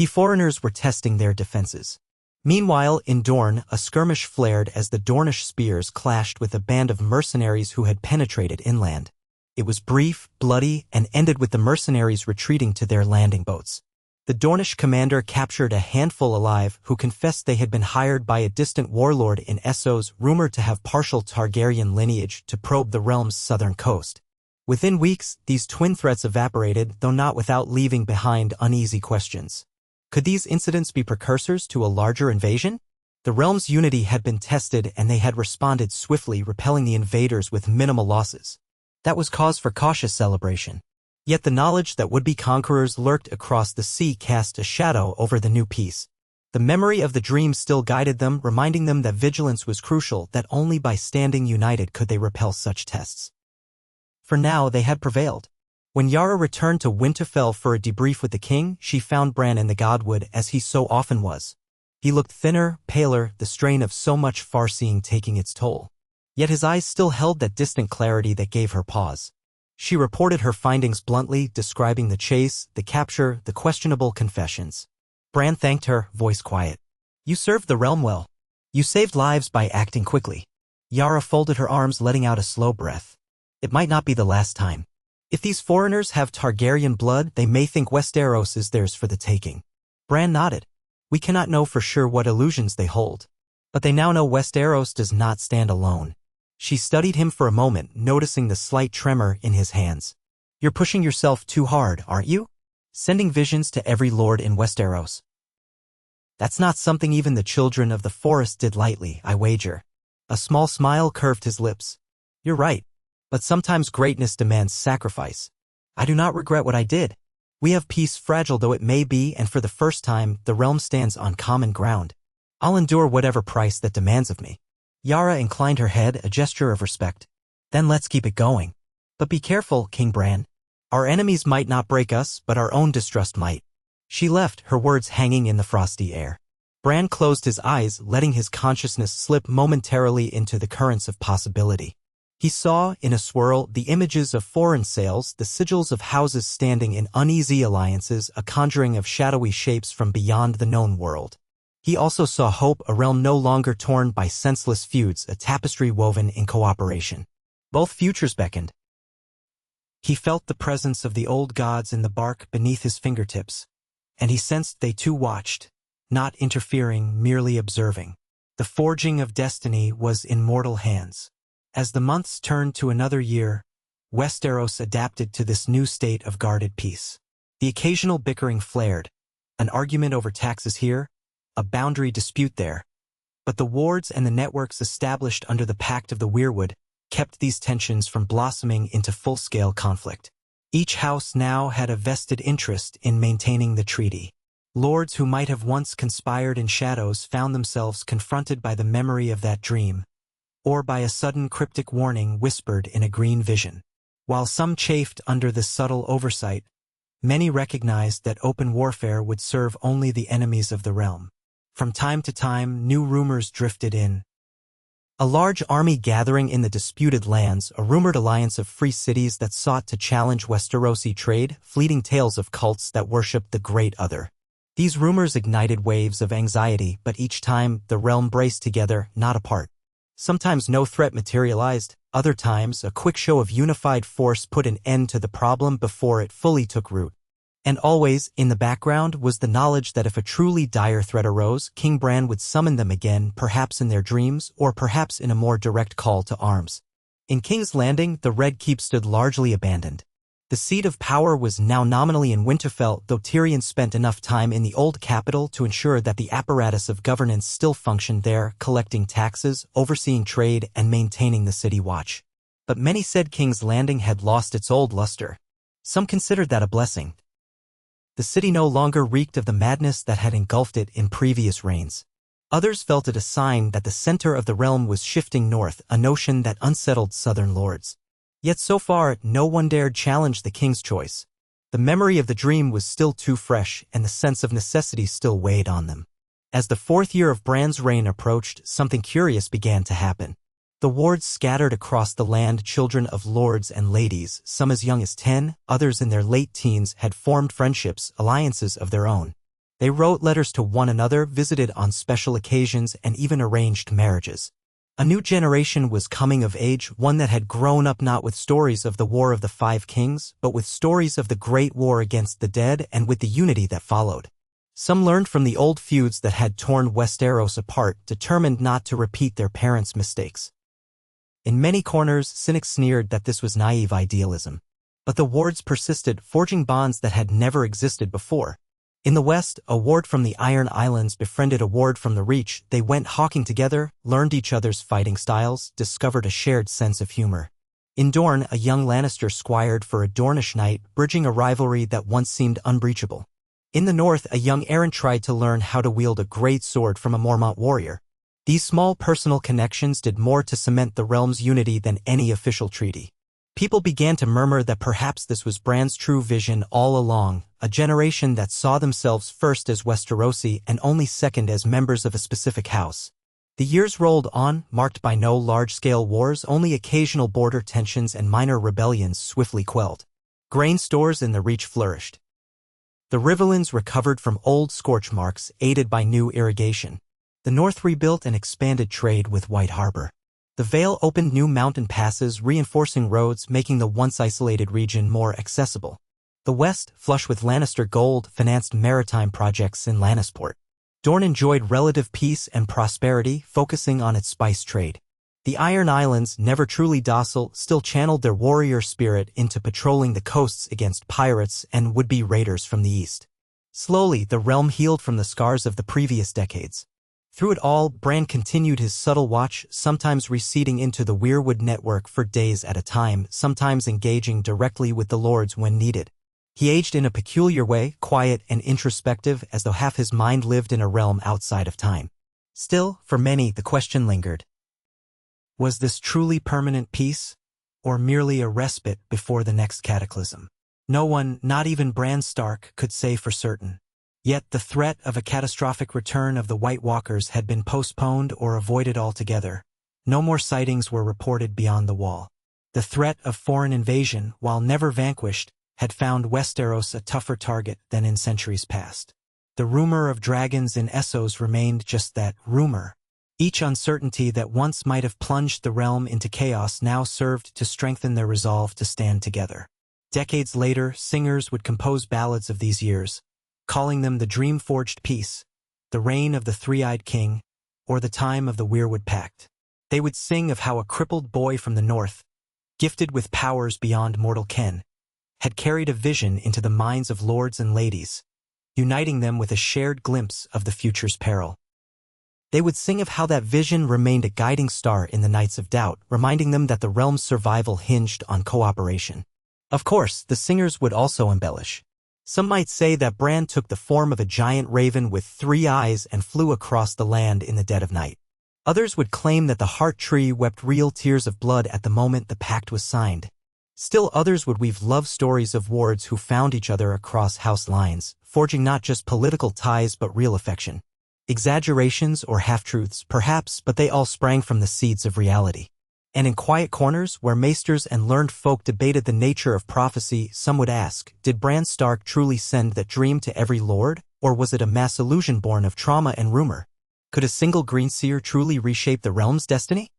foreigners were testing their defenses. Meanwhile, in Dorne, a skirmish flared as the Dornish spears clashed with a band of mercenaries who had penetrated inland. It was brief, bloody, and ended with the mercenaries retreating to their landing boats. The Dornish commander captured a handful alive who confessed they had been hired by a distant warlord in Essos, rumored to have partial Targaryen lineage, to probe the realm's southern coast. Within weeks, these twin threats evaporated, though not without leaving behind uneasy questions. Could these incidents be precursors to a larger invasion? The realm's unity had been tested and they had responded swiftly, repelling the invaders with minimal losses. That was cause for cautious celebration. Yet the knowledge that would-be conquerors lurked across the sea cast a shadow over the new peace. The memory of the dream still guided them, reminding them that vigilance was crucial, that only by standing united could they repel such tests. For now, they had prevailed. When Yara returned to Winterfell for a debrief with the king, she found Bran in the Godwood as he so often was. He looked thinner, paler, the strain of so much far-seeing taking its toll. Yet his eyes still held that distant clarity that gave her pause. She reported her findings bluntly, describing the chase, the capture, the questionable confessions. Bran thanked her, voice quiet. You served the realm well. You saved lives by acting quickly. Yara folded her arms, letting out a slow breath. It might not be the last time. If these foreigners have Targaryen blood, they may think Westeros is theirs for the taking. Bran nodded. We cannot know for sure what illusions they hold. But they now know Westeros does not stand alone. She studied him for a moment, noticing the slight tremor in his hands. You're pushing yourself too hard, aren't you? Sending visions to every lord in Westeros. That's not something even the children of the forest did lightly, I wager. A small smile curved his lips. You're right. But sometimes greatness demands sacrifice. I do not regret what I did. We have peace, fragile though it may be, and for the first time, the realm stands on common ground. I'll endure whatever price that demands of me. Yara inclined her head, a gesture of respect. Then let's keep it going. But be careful, King Bran. Our enemies might not break us, but our own distrust might. She left, her words hanging in the frosty air. Bran closed his eyes, letting his consciousness slip momentarily into the currents of possibility. He saw, in a swirl, the images of foreign sails, the sigils of houses standing in uneasy alliances, a conjuring of shadowy shapes from beyond the known world. He also saw hope, a realm no longer torn by senseless feuds, a tapestry woven in cooperation. Both futures beckoned. He felt the presence of the old gods in the bark beneath his fingertips, and he sensed they too watched, not interfering, merely observing. The forging of destiny was in mortal hands. As the months turned to another year, Westeros adapted to this new state of guarded peace. The occasional bickering flared, an argument over taxes here, a boundary dispute there. But the wards and the networks established under the Pact of the Weirwood kept these tensions from blossoming into full-scale conflict. Each house now had a vested interest in maintaining the treaty. Lords who might have once conspired in shadows found themselves confronted by the memory of that dream, or by a sudden cryptic warning whispered in a green vision. While some chafed under this subtle oversight, many recognized that open warfare would serve only the enemies of the realm. From time to time, new rumors drifted in. A large army gathering in the disputed lands, a rumored alliance of free cities that sought to challenge Westerosi trade, fleeting tales of cults that worshipped the Great Other. These rumors ignited waves of anxiety, but each time, the realm braced together, not apart. Sometimes no threat materialized, other times a quick show of unified force put an end to the problem before it fully took root. And always, in the background, was the knowledge that if a truly dire threat arose, King Bran would summon them again, perhaps in their dreams, or perhaps in a more direct call to arms. In King's Landing, the Red Keep stood largely abandoned. The seat of power was now nominally in Winterfell, though Tyrion spent enough time in the old capital to ensure that the apparatus of governance still functioned there, collecting taxes, overseeing trade, and maintaining the city watch. But many said King's Landing had lost its old luster. Some considered that a blessing. The city no longer reeked of the madness that had engulfed it in previous reigns. Others felt it a sign that the center of the realm was shifting north, a notion that unsettled southern lords. Yet so far, no one dared challenge the king's choice. The memory of the dream was still too fresh, and the sense of necessity still weighed on them. As the 4th year of Bran's reign approached, something curious began to happen. The wards scattered across the land, children of lords and ladies, some as young as 10, others in their late teens, had formed friendships, alliances of their own. They wrote letters to one another, visited on special occasions, and even arranged marriages. A new generation was coming of age, one that had grown up not with stories of the War of the Five Kings, but with stories of the Great War against the dead and with the unity that followed. Some learned from the old feuds that had torn Westeros apart, determined not to repeat their parents' mistakes. In many corners, cynics sneered that this was naive idealism. But the wards persisted, forging bonds that had never existed before. In the west, a ward from the Iron Islands befriended a ward from the Reach. They went hawking together, learned each other's fighting styles, discovered a shared sense of humor. In Dorne, a young Lannister squired for a Dornish knight, bridging a rivalry that once seemed unbreachable. In the north, a young Arryn tried to learn how to wield a great sword from a Mormont warrior. These small personal connections did more to cement the realm's unity than any official treaty. People began to murmur that perhaps this was Bran's true vision all along, a generation that saw themselves first as Westerosi and only second as members of a specific house. The years rolled on, marked by no large-scale wars, only occasional border tensions and minor rebellions swiftly quelled. Grain stores in the Reach flourished. The riverlands recovered from old scorch marks, aided by new irrigation. The North rebuilt and expanded trade with White Harbor. The Vale opened new mountain passes, reinforcing roads, making the once isolated region more accessible. The West, flush with Lannister gold, financed maritime projects in Lannisport. Dorne enjoyed relative peace and prosperity, focusing on its spice trade. The Iron Islands, never truly docile, still channeled their warrior spirit into patrolling the coasts against pirates and would-be raiders from the east. Slowly, the realm healed from the scars of the previous decades. Through it all, Bran continued his subtle watch, sometimes receding into the Weirwood network for days at a time, sometimes engaging directly with the lords when needed. He aged in a peculiar way, quiet and introspective, as though half his mind lived in a realm outside of time. Still, for many, the question lingered. Was this truly permanent peace, or merely a respite before the next cataclysm? No one, not even Bran Stark, could say for certain. Yet the threat of a catastrophic return of the White Walkers had been postponed or avoided altogether. No more sightings were reported beyond the Wall. The threat of foreign invasion, while never vanquished, had found Westeros a tougher target than in centuries past. The rumor of dragons in Essos remained just that, rumor. Each uncertainty that once might have plunged the realm into chaos now served to strengthen their resolve to stand together. Decades later, singers would compose ballads of these years, calling them the dream-forged peace, the reign of the three-eyed king, or the time of the Weirwood Pact. They would sing of how a crippled boy from the north, gifted with powers beyond mortal ken, had carried a vision into the minds of lords and ladies, uniting them with a shared glimpse of the future's peril. They would sing of how that vision remained a guiding star in the nights of doubt, reminding them that the realm's survival hinged on cooperation. Of course, the singers would also embellish. Some might say that Bran took the form of a giant raven with 3 eyes and flew across the land in the dead of night. Others would claim that the Heart Tree wept real tears of blood at the moment the pact was signed. Still others would weave love stories of wards who found each other across house lines, forging not just political ties but real affection. Exaggerations or half-truths, perhaps, but they all sprang from the seeds of reality. And in quiet corners, where maesters and learned folk debated the nature of prophecy, some would ask, did Bran Stark truly send that dream to every lord, or was it a mass illusion born of trauma and rumor? Could a single greenseer truly reshape the realm's destiny?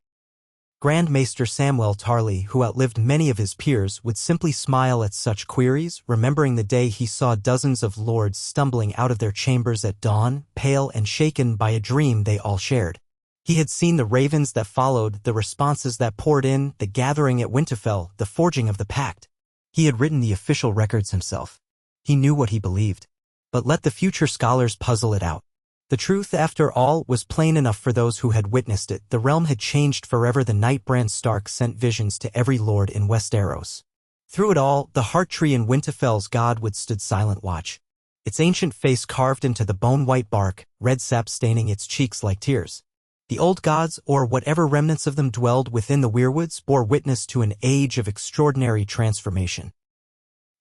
Grand Maester Samwell Tarly, who outlived many of his peers, would simply smile at such queries, remembering the day he saw dozens of lords stumbling out of their chambers at dawn, pale and shaken by a dream they all shared. He had seen the ravens that followed, the responses that poured in, the gathering at Winterfell, the forging of the pact. He had written the official records himself. He knew what he believed. But let the future scholars puzzle it out. The truth, after all, was plain enough for those who had witnessed it. The realm had changed forever the night Bran Stark sent visions to every lord in Westeros. Through it all, the Heart Tree in Winterfell's godwood stood silent watch, its ancient face carved into the bone-white bark, red sap staining its cheeks like tears. The old gods, or whatever remnants of them dwelled within the Weirwoods, bore witness to an age of extraordinary transformation.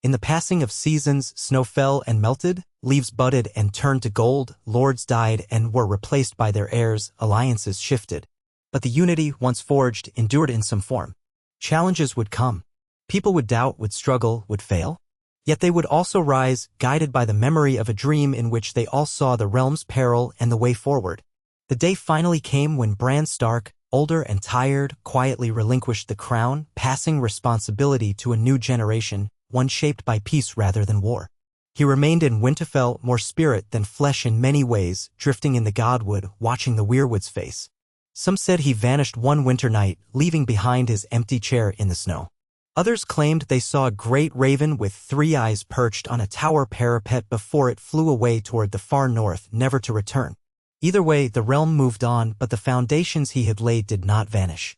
In the passing of seasons, snow fell and melted, leaves budded and turned to gold, lords died and were replaced by their heirs, alliances shifted. But the unity, once forged, endured in some form. Challenges would come. People would doubt, would struggle, would fail. Yet they would also rise, guided by the memory of a dream in which they all saw the realm's peril and the way forward. The day finally came when Bran Stark, older and tired, quietly relinquished the crown, passing responsibility to a new generation, one shaped by peace rather than war. He remained in Winterfell, more spirit than flesh in many ways, drifting in the godwood, watching the Weirwoods face. Some said he vanished one winter night, leaving behind his empty chair in the snow. Others claimed they saw a great raven with 3 eyes perched on a tower parapet before it flew away toward the far north, never to return. Either way, the realm moved on, but the foundations he had laid did not vanish.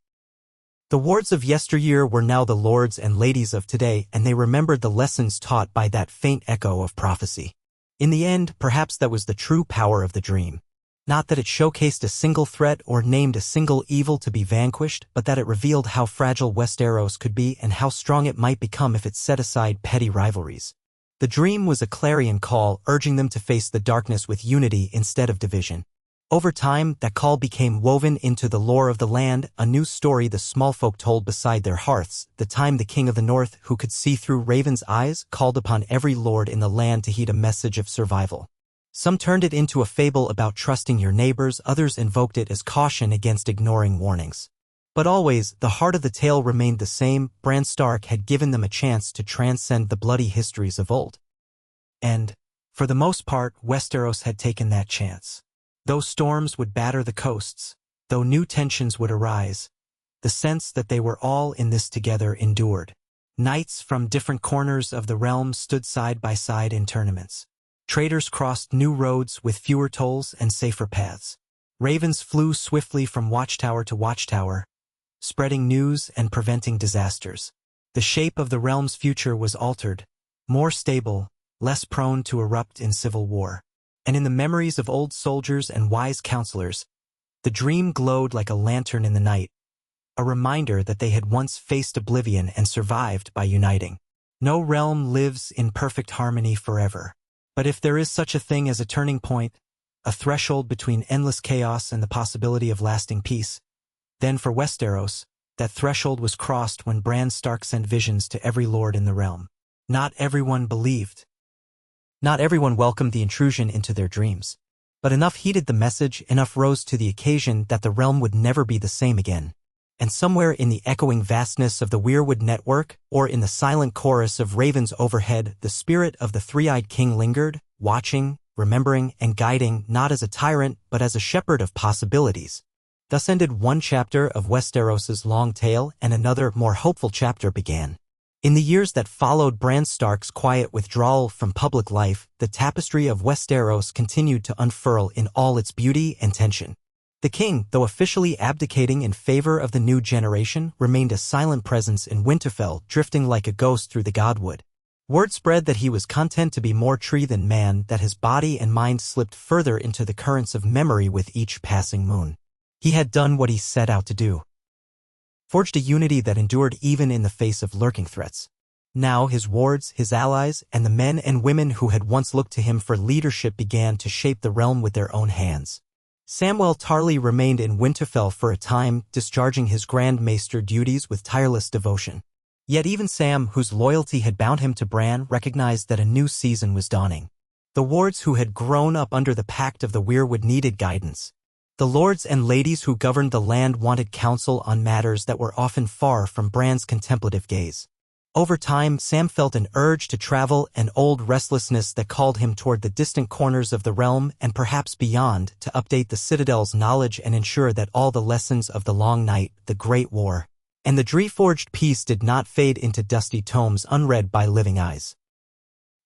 The wards of yesteryear were now the lords and ladies of today, and they remembered the lessons taught by that faint echo of prophecy. In the end, perhaps that was the true power of the dream. Not that it showcased a single threat or named a single evil to be vanquished, but that it revealed how fragile Westeros could be and how strong it might become if it set aside petty rivalries. The dream was a clarion call, urging them to face the darkness with unity instead of division. Over time, that call became woven into the lore of the land, a new story the small folk told beside their hearths, the time the king of the north, who could see through Raven's eyes, called upon every lord in the land to heed a message of survival. Some turned it into a fable about trusting your neighbors, others invoked it as caution against ignoring warnings. But always, the heart of the tale remained the same. Bran Stark had given them a chance to transcend the bloody histories of old. And, for the most part, Westeros had taken that chance. Though storms would batter the coasts, though new tensions would arise, the sense that they were all in this together endured. Knights from different corners of the realm stood side by side in tournaments. Traders crossed new roads with fewer tolls and safer paths. Ravens flew swiftly from watchtower to watchtower, spreading news and preventing disasters. The shape of the realm's future was altered, more stable, less prone to erupt in civil war. And in the memories of old soldiers and wise counselors, the dream glowed like a lantern in the night, a reminder that they had once faced oblivion and survived by uniting. No realm lives in perfect harmony forever. But if there is such a thing as a turning point, a threshold between endless chaos and the possibility of lasting peace, then for Westeros, that threshold was crossed when Bran Stark sent visions to every lord in the realm. Not everyone believed. Not everyone welcomed the intrusion into their dreams. But enough heeded the message, enough rose to the occasion that the realm would never be the same again. And somewhere in the echoing vastness of the Weirwood network, or in the silent chorus of ravens overhead, the spirit of the three-eyed king lingered, watching, remembering, and guiding, not as a tyrant, but as a shepherd of possibilities. Thus ended one chapter of Westeros's long tale, and another, more hopeful chapter began. In the years that followed Bran Stark's quiet withdrawal from public life, the tapestry of Westeros continued to unfurl in all its beauty and tension. The king, though officially abdicating in favor of the new generation, remained a silent presence in Winterfell, drifting like a ghost through the godwood. Word spread that he was content to be more tree than man, that his body and mind slipped further into the currents of memory with each passing moon. He had done what he set out to do. Forged a unity that endured even in the face of lurking threats. Now his wards, his allies, and the men and women who had once looked to him for leadership began to shape the realm with their own hands. Samwell Tarly remained in Winterfell for a time, discharging his Grand Maester duties with tireless devotion. Yet even Sam, whose loyalty had bound him to Bran, recognized that a new season was dawning. The wards who had grown up under the Pact of the Weirwood needed guidance. The lords and ladies who governed the land wanted counsel on matters that were often far from Bran's contemplative gaze. Over time, Sam felt an urge to travel, an old restlessness that called him toward the distant corners of the realm and perhaps beyond, to update the Citadel's knowledge and ensure that all the lessons of the Long Night, the Great War, and the Dree-forged peace did not fade into dusty tomes unread by living eyes.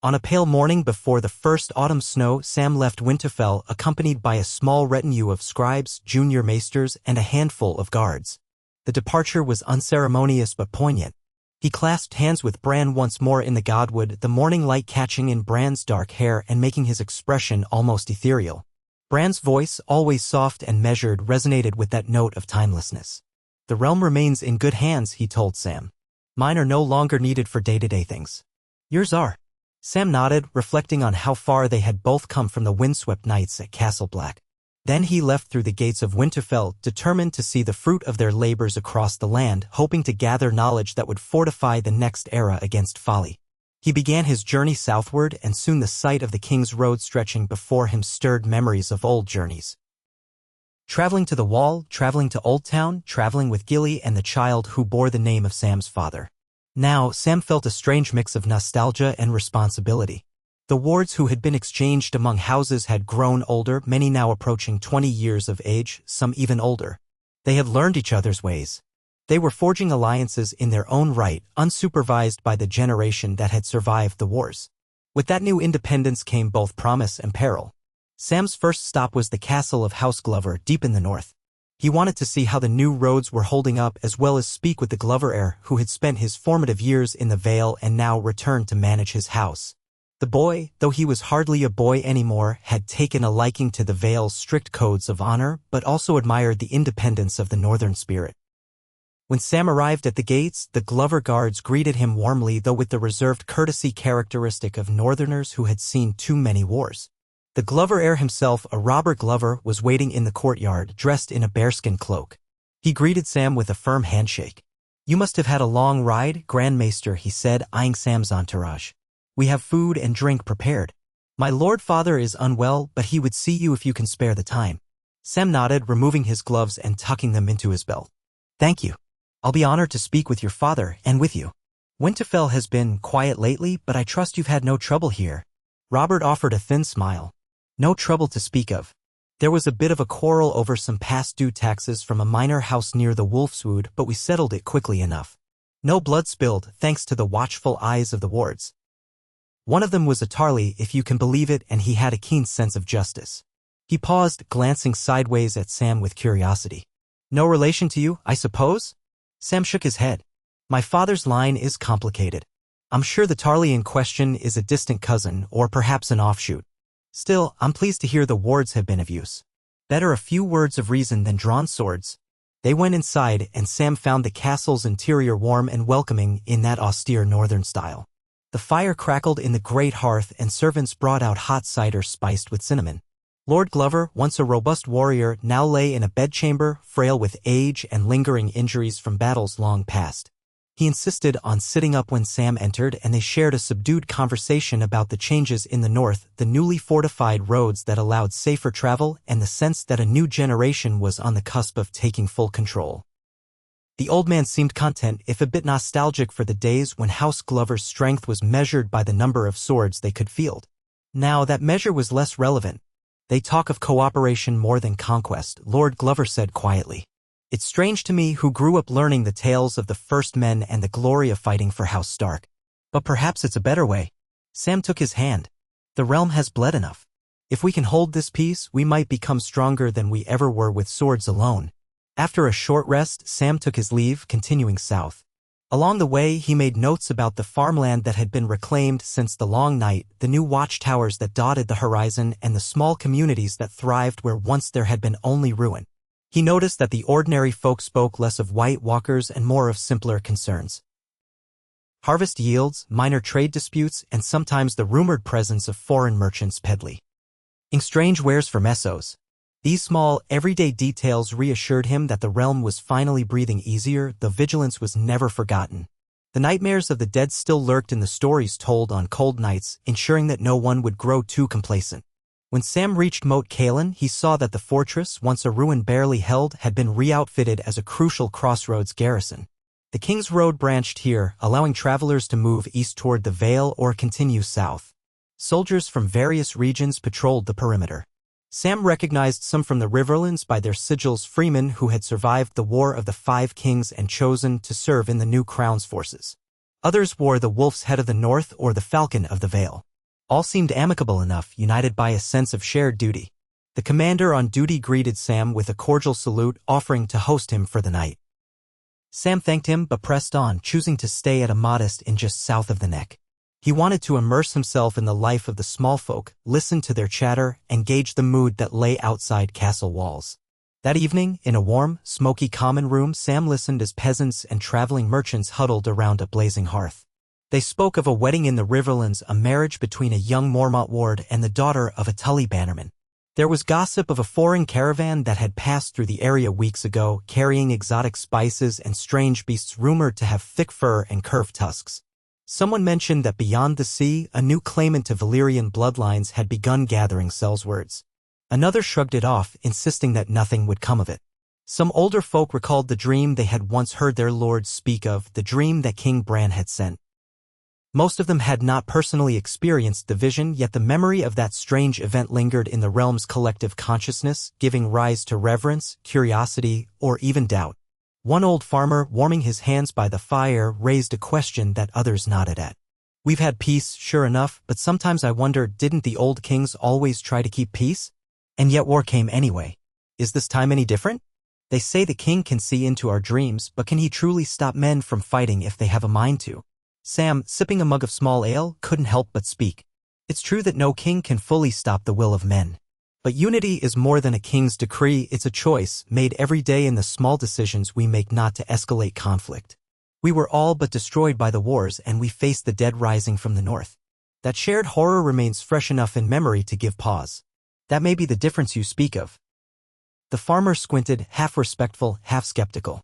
On a pale morning before the first autumn snow, Sam left Winterfell accompanied by a small retinue of scribes, junior maesters, and a handful of guards. The departure was unceremonious but poignant. He clasped hands with Bran once more in the godwood, the morning light catching in Bran's dark hair and making his expression almost ethereal. Bran's voice, always soft and measured, resonated with that note of timelessness. "The realm remains in good hands," he told Sam. "Mine are no longer needed for day-to-day things. Yours are." Sam nodded, reflecting on how far they had both come from the windswept nights at Castle Black. Then he left through the gates of Winterfell, determined to see the fruit of their labors across the land, hoping to gather knowledge that would fortify the next era against folly. He began his journey southward, and soon the sight of the King's Road stretching before him stirred memories of old journeys. Traveling to the Wall, traveling to Old Town, traveling with Gilly and the child who bore the name of Sam's father. Now, Sam felt a strange mix of nostalgia and responsibility. The wards who had been exchanged among houses had grown older, many now approaching 20 years of age, some even older. They had learned each other's ways. They were forging alliances in their own right, unsupervised by the generation that had survived the wars. With that new independence came both promise and peril. Sam's first stop was the castle of House Glover, deep in the north. He wanted to see how the new roads were holding up, as well as speak with the Glover heir who had spent his formative years in the Vale and now returned to manage his house. The boy, though he was hardly a boy anymore, had taken a liking to the Vale's strict codes of honor, but also admired the independence of the northern spirit. When Sam arrived at the gates, the Glover guards greeted him warmly, though with the reserved courtesy characteristic of northerners who had seen too many wars. The Glover heir himself, a Robert Glover, was waiting in the courtyard, dressed in a bearskin cloak. He greeted Sam with a firm handshake. "You must have had a long ride, Grand Maester," he said, eyeing Sam's entourage. "We have food and drink prepared. My lord father is unwell, but he would see you if you can spare the time." Sam nodded, removing his gloves and tucking them into his belt. "Thank you. I'll be honored to speak with your father and with you. Winterfell has been quiet lately, but I trust you've had no trouble here." Robert offered a thin smile. "No trouble to speak of. There was a bit of a quarrel over some past due taxes from a minor house near the Wolfswood, but we settled it quickly enough. No blood spilled, thanks to the watchful eyes of the wards. One of them was a Tarly, if you can believe it, and he had a keen sense of justice." He paused, glancing sideways at Sam with curiosity. "No relation to you, I suppose?" Sam shook his head. "My father's line is complicated. I'm sure the Tarly in question is a distant cousin, or perhaps an offshoot. Still, I'm pleased to hear the wards have been of use. Better a few words of reason than drawn swords." They went inside, and Sam found the castle's interior warm and welcoming in that austere northern style. The fire crackled in the great hearth, and servants brought out hot cider spiced with cinnamon. Lord Glover, once a robust warrior, now lay in a bedchamber, frail with age and lingering injuries from battles long past. He insisted on sitting up when Sam entered, and they shared a subdued conversation about the changes in the north, the newly fortified roads that allowed safer travel, and the sense that a new generation was on the cusp of taking full control. The old man seemed content, if a bit nostalgic for the days when House Glover's strength was measured by the number of swords they could field. Now that measure was less relevant. "They talk of cooperation more than conquest," Lord Glover said quietly. "It's strange to me, who grew up learning the tales of the first men and the glory of fighting for House Stark. But perhaps it's a better way." Sam took his hand. "The realm has bled enough. If we can hold this peace, we might become stronger than we ever were with swords alone." After a short rest, Sam took his leave, continuing south. Along the way, he made notes about the farmland that had been reclaimed since the long night, the new watchtowers that dotted the horizon, and the small communities that thrived where once there had been only ruin. He noticed that the ordinary folk spoke less of White Walkers and more of simpler concerns. Harvest yields, minor trade disputes, and sometimes the rumored presence of foreign merchants peddling strange wares for Messos. These small, everyday details reassured him that the realm was finally breathing easier, though vigilance was never forgotten. The nightmares of the dead still lurked in the stories told on cold nights, ensuring that no one would grow too complacent. When Sam reached Moat Cailin, he saw that the fortress, once a ruin barely held, had been re-outfitted as a crucial crossroads garrison. The King's Road branched here, allowing travelers to move east toward the Vale or continue south. Soldiers from various regions patrolled the perimeter. Sam recognized some from the Riverlands by their sigils, freemen who had survived the War of the Five Kings and chosen to serve in the new Crown's forces. Others wore the Wolf's Head of the North or the Falcon of the Vale. All seemed amicable enough, united by a sense of shared duty. The commander on duty greeted Sam with a cordial salute, offering to host him for the night. Sam thanked him but pressed on, choosing to stay at a modest inn just south of the Neck. He wanted to immerse himself in the life of the small folk, listen to their chatter, and gauge the mood that lay outside castle walls. That evening, in a warm, smoky common room, Sam listened as peasants and traveling merchants huddled around a blazing hearth. They spoke of a wedding in the Riverlands, a marriage between a young Mormont ward and the daughter of a Tully bannerman. There was gossip of a foreign caravan that had passed through the area weeks ago, carrying exotic spices and strange beasts rumored to have thick fur and curved tusks. Someone mentioned that beyond the sea, a new claimant to Valyrian bloodlines had begun gathering sellswords. Another shrugged it off, insisting that nothing would come of it. Some older folk recalled the dream they had once heard their lord speak of, the dream that King Bran had sent. Most of them had not personally experienced the vision, yet the memory of that strange event lingered in the realm's collective consciousness, giving rise to reverence, curiosity, or even doubt. One old farmer, warming his hands by the fire, raised a question that others nodded at. "We've had peace, sure enough, but sometimes I wonder, didn't the old kings always try to keep peace? And yet war came anyway. Is this time any different? They say the king can see into our dreams, but can he truly stop men from fighting if they have a mind to?" Sam, sipping a mug of small ale, couldn't help but speak. "It's true that no king can fully stop the will of men. But unity is more than a king's decree, it's a choice, made every day in the small decisions we make not to escalate conflict. We were all but destroyed by the wars, and we faced the dead rising from the north. That shared horror remains fresh enough in memory to give pause." That may be the difference you speak of. The farmer squinted, half respectful, half skeptical.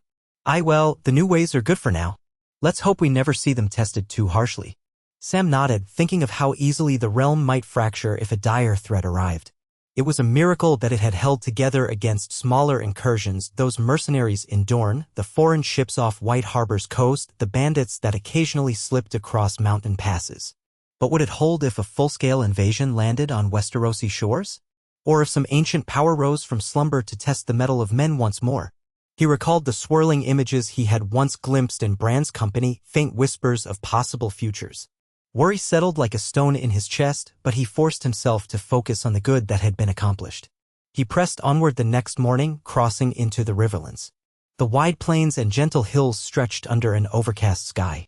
Well, the new ways are good for now. Let's hope we never see them tested too harshly. Sam nodded, thinking of how easily the realm might fracture if a dire threat arrived. It was a miracle that it had held together against smaller incursions, those mercenaries in Dorne, the foreign ships off White Harbor's coast, the bandits that occasionally slipped across mountain passes. But would it hold if a full-scale invasion landed on Westerosi shores? Or if some ancient power rose from slumber to test the mettle of men once more? He recalled the swirling images he had once glimpsed in Bran's company, faint whispers of possible futures. Worry settled like a stone in his chest, but he forced himself to focus on the good that had been accomplished. He pressed onward the next morning, crossing into the riverlands. The wide plains and gentle hills stretched under an overcast sky.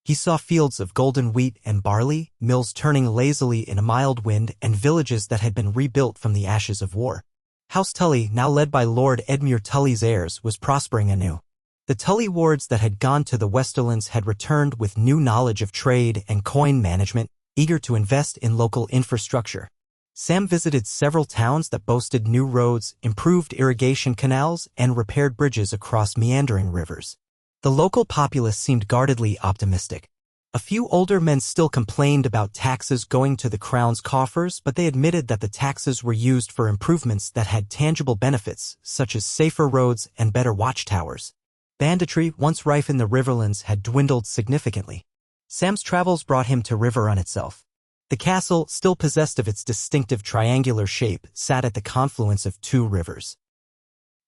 He saw fields of golden wheat and barley, mills turning lazily in a mild wind, and villages that had been rebuilt from the ashes of war. House Tully, now led by Lord Edmure Tully's heirs, was prospering anew. The Tully wards that had gone to the Westerlands had returned with new knowledge of trade and coin management, eager to invest in local infrastructure. Sam visited several towns that boasted new roads, improved irrigation canals, and repaired bridges across meandering rivers. The local populace seemed guardedly optimistic. A few older men still complained about taxes going to the crown's coffers, but they admitted that the taxes were used for improvements that had tangible benefits, such as safer roads and better watchtowers. Banditry, once rife in the Riverlands, had dwindled significantly. Sam's travels brought him to Riverrun itself. The castle, still possessed of its distinctive triangular shape, sat at the confluence of two rivers.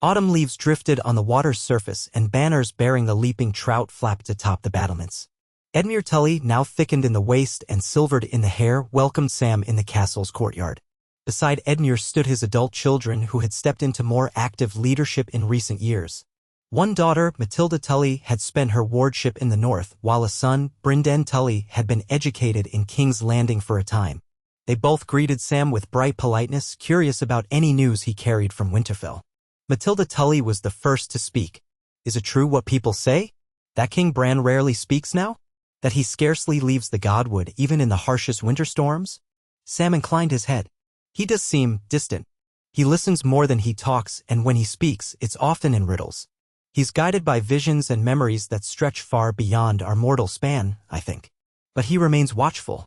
Autumn leaves drifted on the water's surface, and banners bearing the leaping trout flapped atop the battlements. Edmure Tully, now thickened in the waist and silvered in the hair, welcomed Sam in the castle's courtyard. Beside Edmure stood his adult children, who had stepped into more active leadership in recent years. One daughter, Matilda Tully, had spent her wardship in the north, while a son, Bran Tully, had been educated in King's Landing for a time. They both greeted Sam with bright politeness, curious about any news he carried from Winterfell. Matilda Tully was the first to speak. Is it true what people say? That King Bran rarely speaks now? That he scarcely leaves the Godwood even in the harshest winter storms? Sam inclined his head. He does seem distant. He listens more than he talks, and when he speaks, it's often in riddles. He's guided by visions and memories that stretch far beyond our mortal span, I think. But he remains watchful.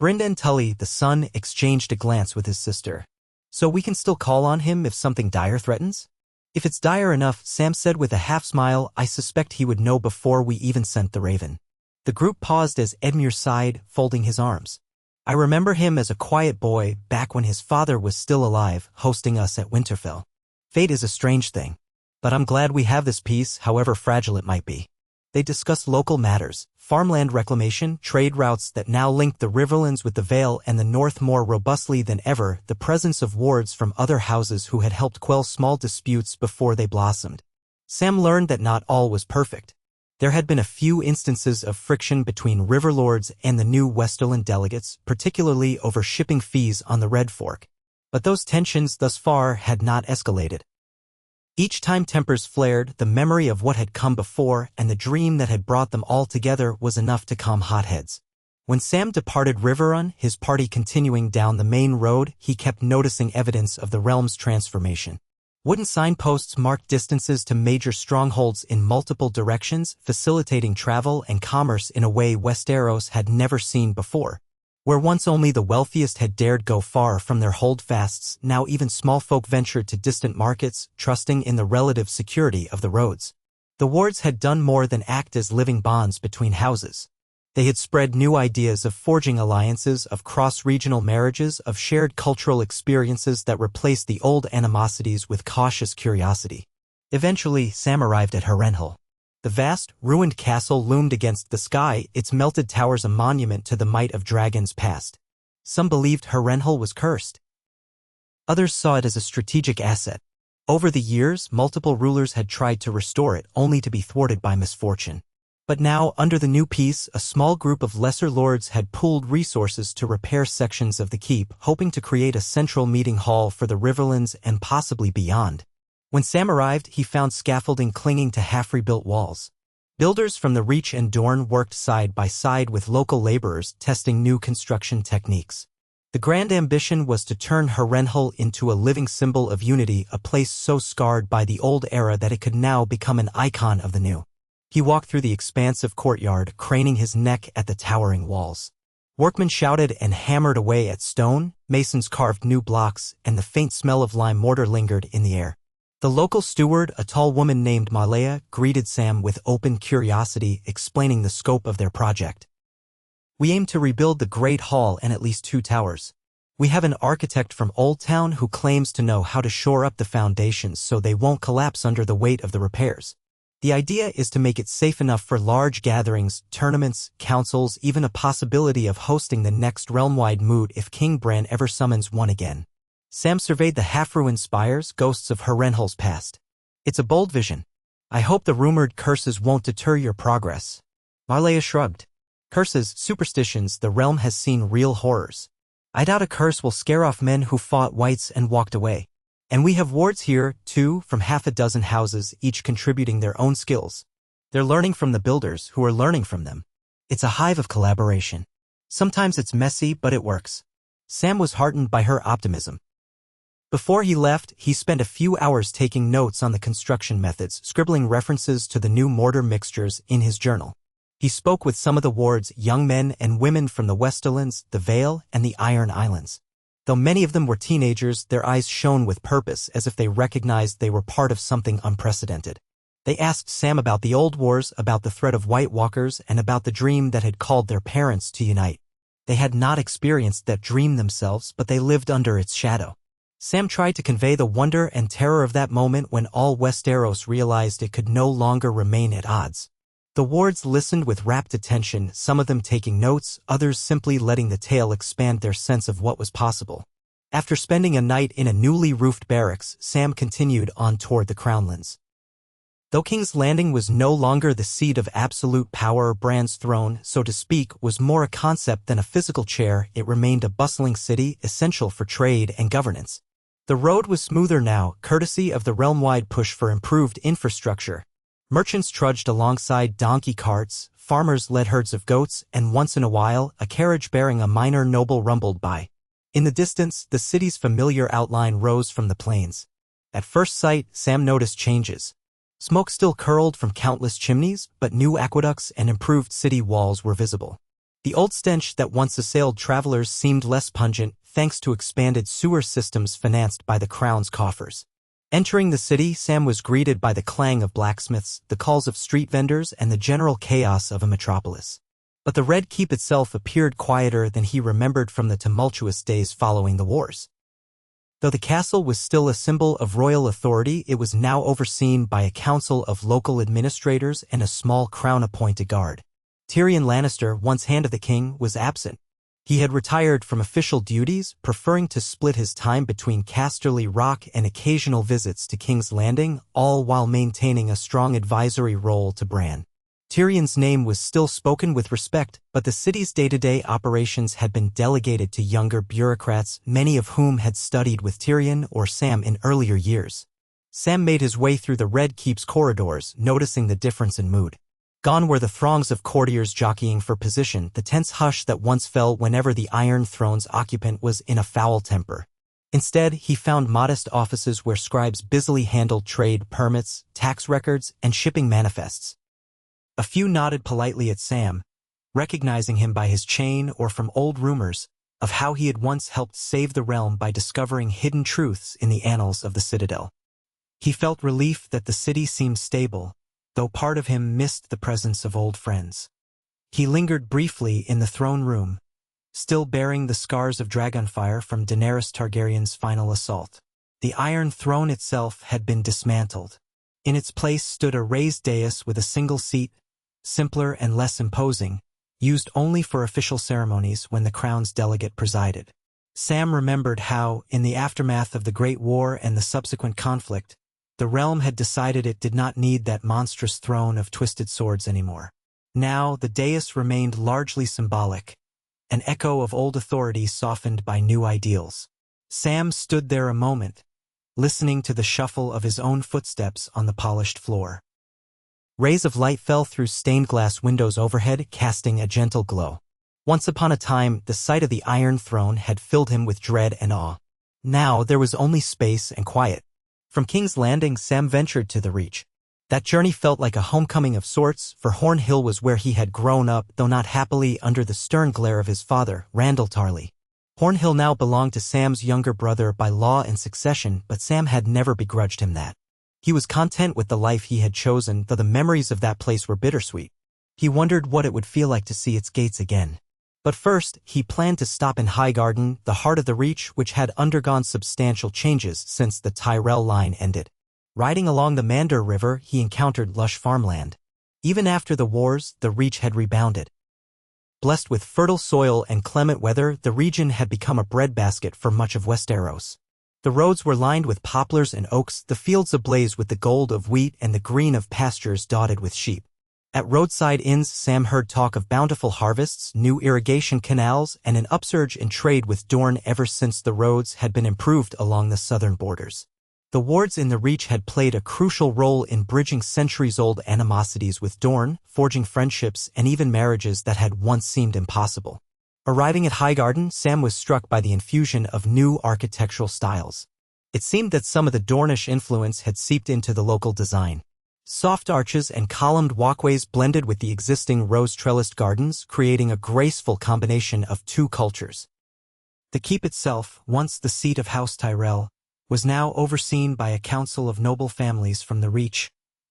Bran Tully, the son, exchanged a glance with his sister. So we can still call on him if something dire threatens? If it's dire enough, Sam said with a half-smile, I suspect he would know before we even sent the raven. The group paused as Edmure sighed, folding his arms. I remember him as a quiet boy, back when his father was still alive, hosting us at Winterfell. Fate is a strange thing. But I'm glad we have this peace, however fragile it might be. They discussed local matters, farmland reclamation, trade routes that now linked the Riverlands with the Vale and the North more robustly than ever, the presence of wards from other houses who had helped quell small disputes before they blossomed. Sam learned that not all was perfect. There had been a few instances of friction between Riverlords and the new Westerland delegates, particularly over shipping fees on the Red Fork. But those tensions thus far had not escalated. Each time tempers flared, the memory of what had come before and the dream that had brought them all together was enough to calm hotheads. When Sam departed Riverrun, his party continuing down the main road, he kept noticing evidence of the realm's transformation. Wooden signposts marked distances to major strongholds in multiple directions, facilitating travel and commerce in a way Westeros had never seen before. Where once only the wealthiest had dared go far from their holdfasts, now even small folk ventured to distant markets, trusting in the relative security of the roads. The wards had done more than act as living bonds between houses. They had spread new ideas of forging alliances, of cross-regional marriages, of shared cultural experiences that replaced the old animosities with cautious curiosity. Eventually, Sam arrived at Harrenhal. The vast, ruined castle loomed against the sky, its melted towers a monument to the might of dragons past. Some believed Harrenhal was cursed. Others saw it as a strategic asset. Over the years, multiple rulers had tried to restore it, only to be thwarted by misfortune. But now, under the new peace, a small group of lesser lords had pooled resources to repair sections of the keep, hoping to create a central meeting hall for the Riverlands and possibly beyond. When Sam arrived, he found scaffolding clinging to half-rebuilt walls. Builders from the Reach and Dorne worked side by side with local laborers testing new construction techniques. The grand ambition was to turn Harrenhal into a living symbol of unity, a place so scarred by the old era that it could now become an icon of the new. He walked through the expansive courtyard, craning his neck at the towering walls. Workmen shouted and hammered away at stone, masons carved new blocks, and the faint smell of lime mortar lingered in the air. The local steward, a tall woman named Malaya, greeted Sam with open curiosity, explaining the scope of their project. "We aim to rebuild the Great Hall and at least 2 towers. We have an architect from Old Town who claims to know how to shore up the foundations so they won't collapse under the weight of the repairs. The idea is to make it safe enough for large gatherings, tournaments, councils, even a possibility of hosting the next realm-wide moot if King Bran ever summons one again." Sam surveyed the half-ruined spires, ghosts of Harrenhal's past. "It's a bold vision. I hope the rumored curses won't deter your progress." Marleya shrugged. "Curses, superstitions, the realm has seen real horrors. I doubt a curse will scare off men who fought whites and walked away. And we have wards here, too, from half a dozen houses, each contributing their own skills. They're learning from the builders, who are learning from them. It's a hive of collaboration. Sometimes it's messy, but it works." Sam was heartened by her optimism. Before he left, he spent a few hours taking notes on the construction methods, scribbling references to the new mortar mixtures in his journal. He spoke with some of the wards, young men and women from the Westerlands, the Vale, and the Iron Islands. Though many of them were teenagers, their eyes shone with purpose, as if they recognized they were part of something unprecedented. They asked Sam about the old wars, about the threat of White Walkers, and about the dream that had called their parents to unite. They had not experienced that dream themselves, but they lived under its shadow. Sam tried to convey the wonder and terror of that moment when all Westeros realized it could no longer remain at odds. The wards listened with rapt attention, some of them taking notes, others simply letting the tale expand their sense of what was possible. After spending a night in a newly roofed barracks, Sam continued on toward the Crownlands. Though King's Landing was no longer the seat of absolute power, Bran's throne, so to speak, was more a concept than a physical chair. It remained a bustling city, essential for trade and governance. The road was smoother now, courtesy of the realm-wide push for improved infrastructure. Merchants trudged alongside donkey carts, farmers led herds of goats, and once in a while, a carriage bearing a minor noble rumbled by. In the distance, the city's familiar outline rose from the plains. At first sight, Sam noticed changes. Smoke still curled from countless chimneys, but new aqueducts and improved city walls were visible. The old stench that once assailed travelers seemed less pungent, thanks to expanded sewer systems financed by the crown's coffers. Entering the city, Sam was greeted by the clang of blacksmiths, the calls of street vendors, and the general chaos of a metropolis. But the Red Keep itself appeared quieter than he remembered from the tumultuous days following the wars. Though the castle was still a symbol of royal authority, it was now overseen by a council of local administrators and a small crown-appointed guard. Tyrion Lannister, once Hand of the King, was absent. He had retired from official duties, preferring to split his time between Casterly Rock and occasional visits to King's Landing, all while maintaining a strong advisory role to Bran. Tyrion's name was still spoken with respect, but the city's day-to-day operations had been delegated to younger bureaucrats, many of whom had studied with Tyrion or Sam in earlier years. Sam made his way through the Red Keep's corridors, noticing the difference in mood. Gone were the throngs of courtiers jockeying for position, the tense hush that once fell whenever the Iron Throne's occupant was in a foul temper. Instead, he found modest offices where scribes busily handled trade permits, tax records, and shipping manifests. A few nodded politely at Sam, recognizing him by his chain or from old rumors of how he had once helped save the realm by discovering hidden truths in the annals of the Citadel. He felt relief that the city seemed stable, though part of him missed the presence of old friends. He lingered briefly in the throne room, still bearing the scars of dragonfire from Daenerys Targaryen's final assault. The Iron Throne itself had been dismantled. In its place stood a raised dais with a single seat, simpler and less imposing, used only for official ceremonies when the crown's delegate presided. Sam remembered how, in the aftermath of the Great War and the subsequent conflict, the realm had decided it did not need that monstrous throne of twisted swords anymore. Now, the dais remained largely symbolic, an echo of old authority softened by new ideals. Sam stood there a moment, listening to the shuffle of his own footsteps on the polished floor. Rays of light fell through stained glass windows overhead, casting a gentle glow. Once upon a time, the sight of the Iron Throne had filled him with dread and awe. Now there was only space and quiet. From King's Landing, Sam ventured to the Reach. That journey felt like a homecoming of sorts, for Horn Hill was where he had grown up, though not happily, under the stern glare of his father, Randall Tarley. Horn Hill now belonged to Sam's younger brother by law and succession, but Sam had never begrudged him that. He was content with the life he had chosen, though the memories of that place were bittersweet. He wondered what it would feel like to see its gates again. But first, he planned to stop in Highgarden, the heart of the Reach, which had undergone substantial changes since the Tyrell line ended. Riding along the Mander River, he encountered lush farmland. Even after the wars, the Reach had rebounded. Blessed with fertile soil and clement weather, the region had become a breadbasket for much of Westeros. The roads were lined with poplars and oaks, the fields ablaze with the gold of wheat and the green of pastures dotted with sheep. At roadside inns, Sam heard talk of bountiful harvests, new irrigation canals, and an upsurge in trade with Dorne ever since the roads had been improved along the southern borders. The wards in the Reach had played a crucial role in bridging centuries-old animosities with Dorne, forging friendships and even marriages that had once seemed impossible. Arriving at Highgarden, Sam was struck by the infusion of new architectural styles. It seemed that some of the Dornish influence had seeped into the local design. Soft arches and columned walkways blended with the existing rose-trellised gardens, creating a graceful combination of two cultures. The keep itself, once the seat of House Tyrell, was now overseen by a council of noble families from the Reach,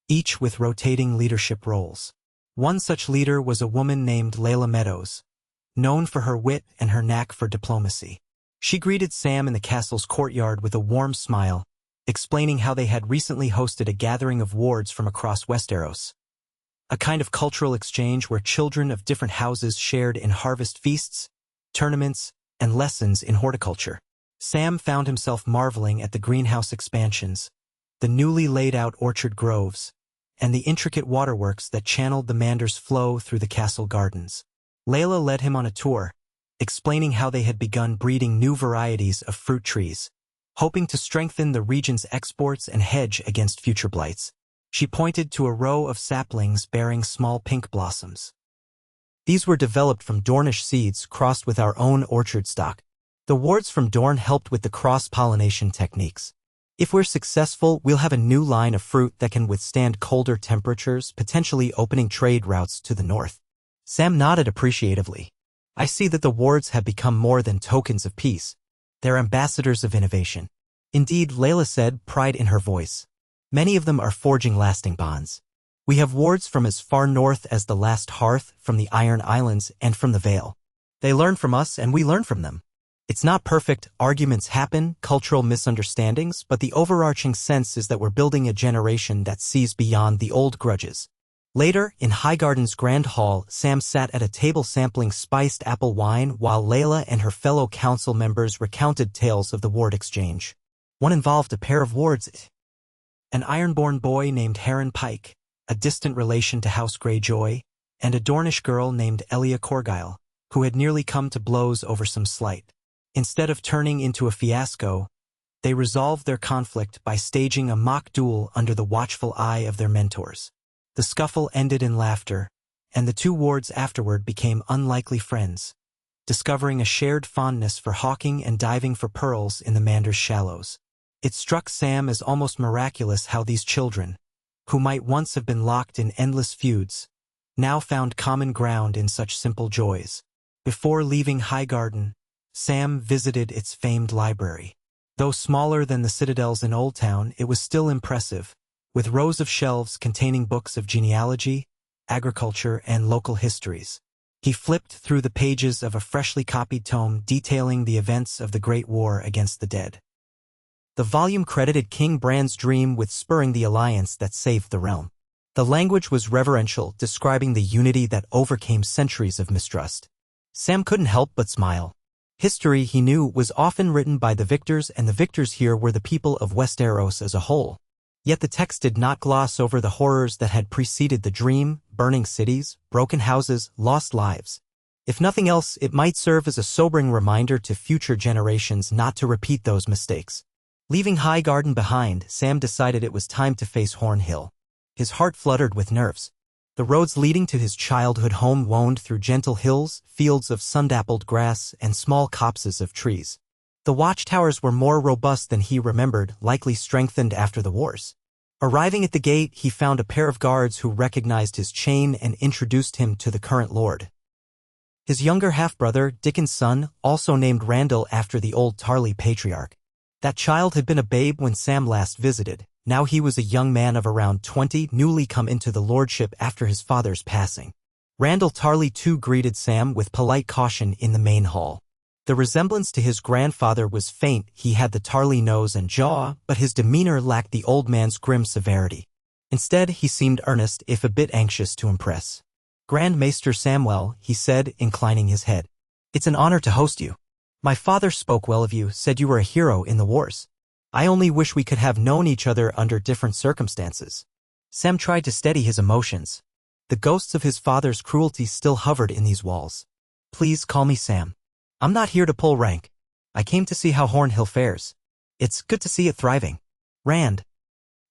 each with rotating leadership roles. One such leader was a woman named Layla Meadows, known for her wit and her knack for diplomacy. She greeted Sam in the castle's courtyard with a warm smile, explaining how they had recently hosted a gathering of wards from across Westeros. A kind of cultural exchange where children of different houses shared in harvest feasts, tournaments, and lessons in horticulture. Sam found himself marveling at the greenhouse expansions, the newly laid-out orchard groves, and the intricate waterworks that channeled the Mander's flow through the castle gardens. Layla led him on a tour, explaining how they had begun breeding new varieties of fruit trees, hoping to strengthen the region's exports and hedge against future blights. She pointed to a row of saplings bearing small pink blossoms. These were developed from Dornish seeds crossed with our own orchard stock. The wards from Dorne helped with the cross-pollination techniques. If we're successful, we'll have a new line of fruit that can withstand colder temperatures, potentially opening trade routes to the north. Sam nodded appreciatively. I see that the wards have become more than tokens of peace. They're ambassadors of innovation. Indeed, Layla said, pride in her voice. Many of them are forging lasting bonds. We have wards from as far north as the Last Hearth, from the Iron Islands, and from the Vale. They learn from us and we learn from them. It's not perfect, arguments happen, cultural misunderstandings, but the overarching sense is that we're building a generation that sees beyond the old grudges. Later, in Highgarden's Grand Hall, Sam sat at a table sampling spiced apple wine while Layla and her fellow council members recounted tales of the ward exchange. One involved a pair of wards, an Ironborn boy named Heron Pike, a distant relation to House Greyjoy, and a Dornish girl named Elia Corgyle, who had nearly come to blows over some slight. Instead of turning into a fiasco, they resolved their conflict by staging a mock duel under the watchful eye of their mentors. The scuffle ended in laughter, and the two wards afterward became unlikely friends, discovering a shared fondness for hawking and diving for pearls in the Mander's shallows. It struck Sam as almost miraculous how these children, who might once have been locked in endless feuds, now found common ground in such simple joys. Before leaving Highgarden, Sam visited its famed library. Though smaller than the citadels in Old Town, it was still impressive, with rows of shelves containing books of genealogy, agriculture, and local histories. He flipped through the pages of a freshly copied tome detailing the events of the Great War against the dead. The volume credited King Bran's dream with spurring the alliance that saved the realm. The language was reverential, describing the unity that overcame centuries of mistrust. Sam couldn't help but smile. History, he knew, was often written by the victors, and the victors here were the people of Westeros as a whole. Yet the text did not gloss over the horrors that had preceded the dream: burning cities, broken houses, lost lives. If nothing else, it might serve as a sobering reminder to future generations not to repeat those mistakes. Leaving Highgarden behind, Sam decided it was time to face Horn Hill. His heart fluttered with nerves. The roads leading to his childhood home wound through gentle hills, fields of sun-dappled grass, and small copses of trees. The watchtowers were more robust than he remembered, likely strengthened after the wars. Arriving at the gate, he found a pair of guards who recognized his chain and introduced him to the current lord. His younger half-brother, Dickon's son, also named Randall after the old Tarly patriarch. That child had been a babe when Sam last visited. Now he was a young man of around 20, newly come into the lordship after his father's passing. Randall Tarly too greeted Sam with polite caution in the main hall. The resemblance to his grandfather was faint. He had the Tarly nose and jaw, but his demeanor lacked the old man's grim severity. Instead, he seemed earnest, if a bit anxious to impress. "Grand Maester Samwell," he said, inclining his head. "It's an honor to host you. My father spoke well of you, said you were a hero in the wars. I only wish we could have known each other under different circumstances." Sam tried to steady his emotions. The ghosts of his father's cruelty still hovered in these walls. "Please call me Sam. I'm not here to pull rank. I came to see how Hornhill fares. It's good to see it thriving." Rand.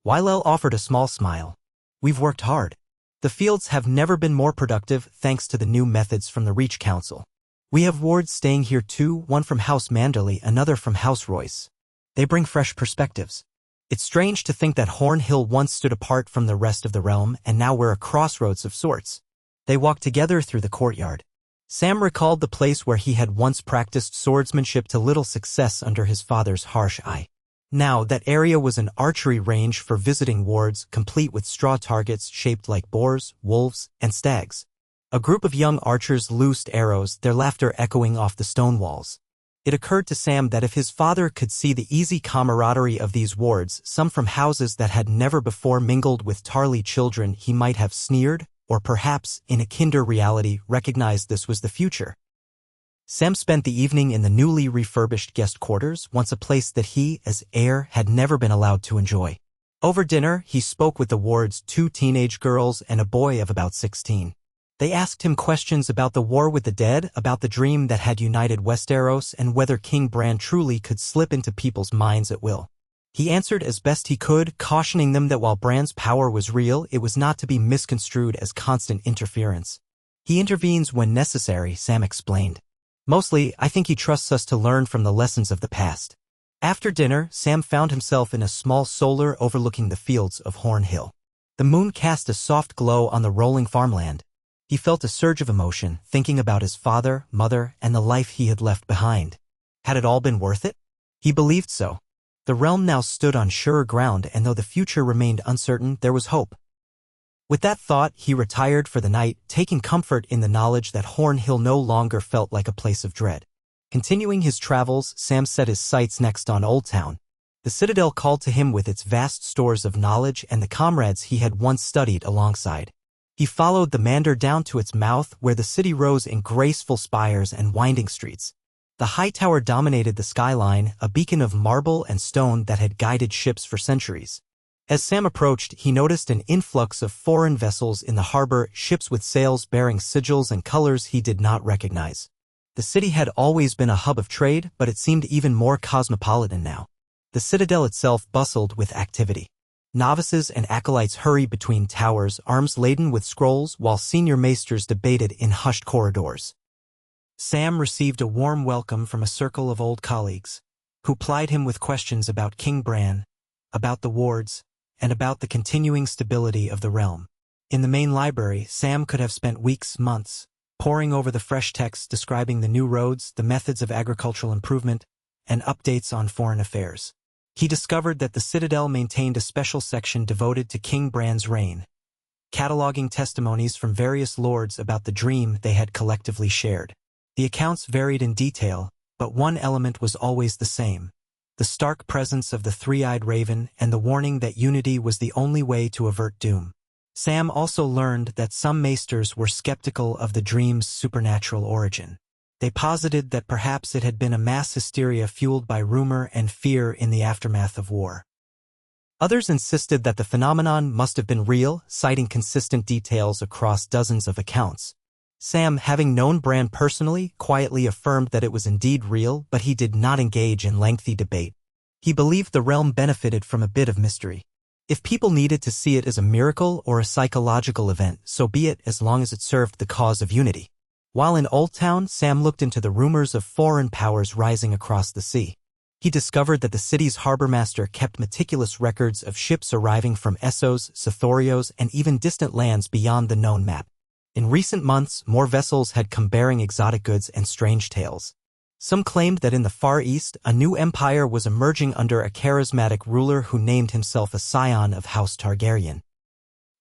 Wylell offered a small smile. "We've worked hard. The fields have never been more productive thanks to the new methods from the Reach Council. We have wards staying here too, one from House Manderley, another from House Royce. They bring fresh perspectives. It's strange to think that Hornhill once stood apart from the rest of the realm, and now we're a crossroads of sorts." They walked together through the courtyard. Sam recalled the place where he had once practiced swordsmanship to little success under his father's harsh eye. Now that area was an archery range for visiting wards, complete with straw targets shaped like boars, wolves, and stags. A group of young archers loosed arrows, their laughter echoing off the stone walls. It occurred to Sam that if his father could see the easy camaraderie of these wards, some from houses that had never before mingled with Tarly children, he might have sneered, or perhaps, in a kinder reality, recognized this was the future. Sam spent the evening in the newly refurbished guest quarters, once a place that he, as heir, had never been allowed to enjoy. Over dinner, he spoke with the ward's 2 teenage girls and a boy of about 16. They asked him questions about the war with the dead, about the dream that had united Westeros, and whether King Bran truly could slip into people's minds at will. He answered as best he could, cautioning them that while Bran's power was real, it was not to be misconstrued as constant interference. "He intervenes when necessary," Sam explained. "Mostly, I think he trusts us to learn from the lessons of the past." After dinner, Sam found himself in a small solar overlooking the fields of Hornhill. The moon cast a soft glow on the rolling farmland. He felt a surge of emotion, thinking about his father, mother, and the life he had left behind. Had it all been worth it? He believed so. The realm now stood on surer ground, and though the future remained uncertain, there was hope. With that thought, he retired for the night, taking comfort in the knowledge that Hornhill no longer felt like a place of dread. Continuing his travels, Sam set his sights next on Old Town. The Citadel called to him with its vast stores of knowledge and the comrades he had once studied alongside. He followed the Mander down to its mouth, where the city rose in graceful spires and winding streets. The high tower dominated the skyline, a beacon of marble and stone that had guided ships for centuries. As Sam approached, he noticed an influx of foreign vessels in the harbor, ships with sails bearing sigils and colors he did not recognize. The city had always been a hub of trade, but it seemed even more cosmopolitan now. The citadel itself bustled with activity. Novices and acolytes hurried between towers, arms laden with scrolls, while senior maesters debated in hushed corridors. Sam received a warm welcome from a circle of old colleagues, who plied him with questions about King Bran, about the wards, and about the continuing stability of the realm. In the main library, Sam could have spent weeks, months, poring over the fresh texts describing the new roads, the methods of agricultural improvement, and updates on foreign affairs. He discovered that the Citadel maintained a special section devoted to King Bran's reign, cataloging testimonies from various lords about the dream they had collectively shared. The accounts varied in detail, but one element was always the same: the stark presence of the three-eyed raven and the warning that unity was the only way to avert doom. Sam also learned that some maesters were skeptical of the dream's supernatural origin. They posited that perhaps it had been a mass hysteria fueled by rumor and fear in the aftermath of war. Others insisted that the phenomenon must have been real, citing consistent details across dozens of accounts. Sam, having known Bran personally, quietly affirmed that it was indeed real, but he did not engage in lengthy debate. He believed the realm benefited from a bit of mystery. If people needed to see it as a miracle or a psychological event, so be it, as long as it served the cause of unity. While in Old Town, Sam looked into the rumors of foreign powers rising across the sea. He discovered that the city's harbormaster kept meticulous records of ships arriving from Essos, Sithorios, and even distant lands beyond the known map. In recent months, more vessels had come bearing exotic goods and strange tales. Some claimed that in the Far East, a new empire was emerging under a charismatic ruler who named himself a scion of House Targaryen.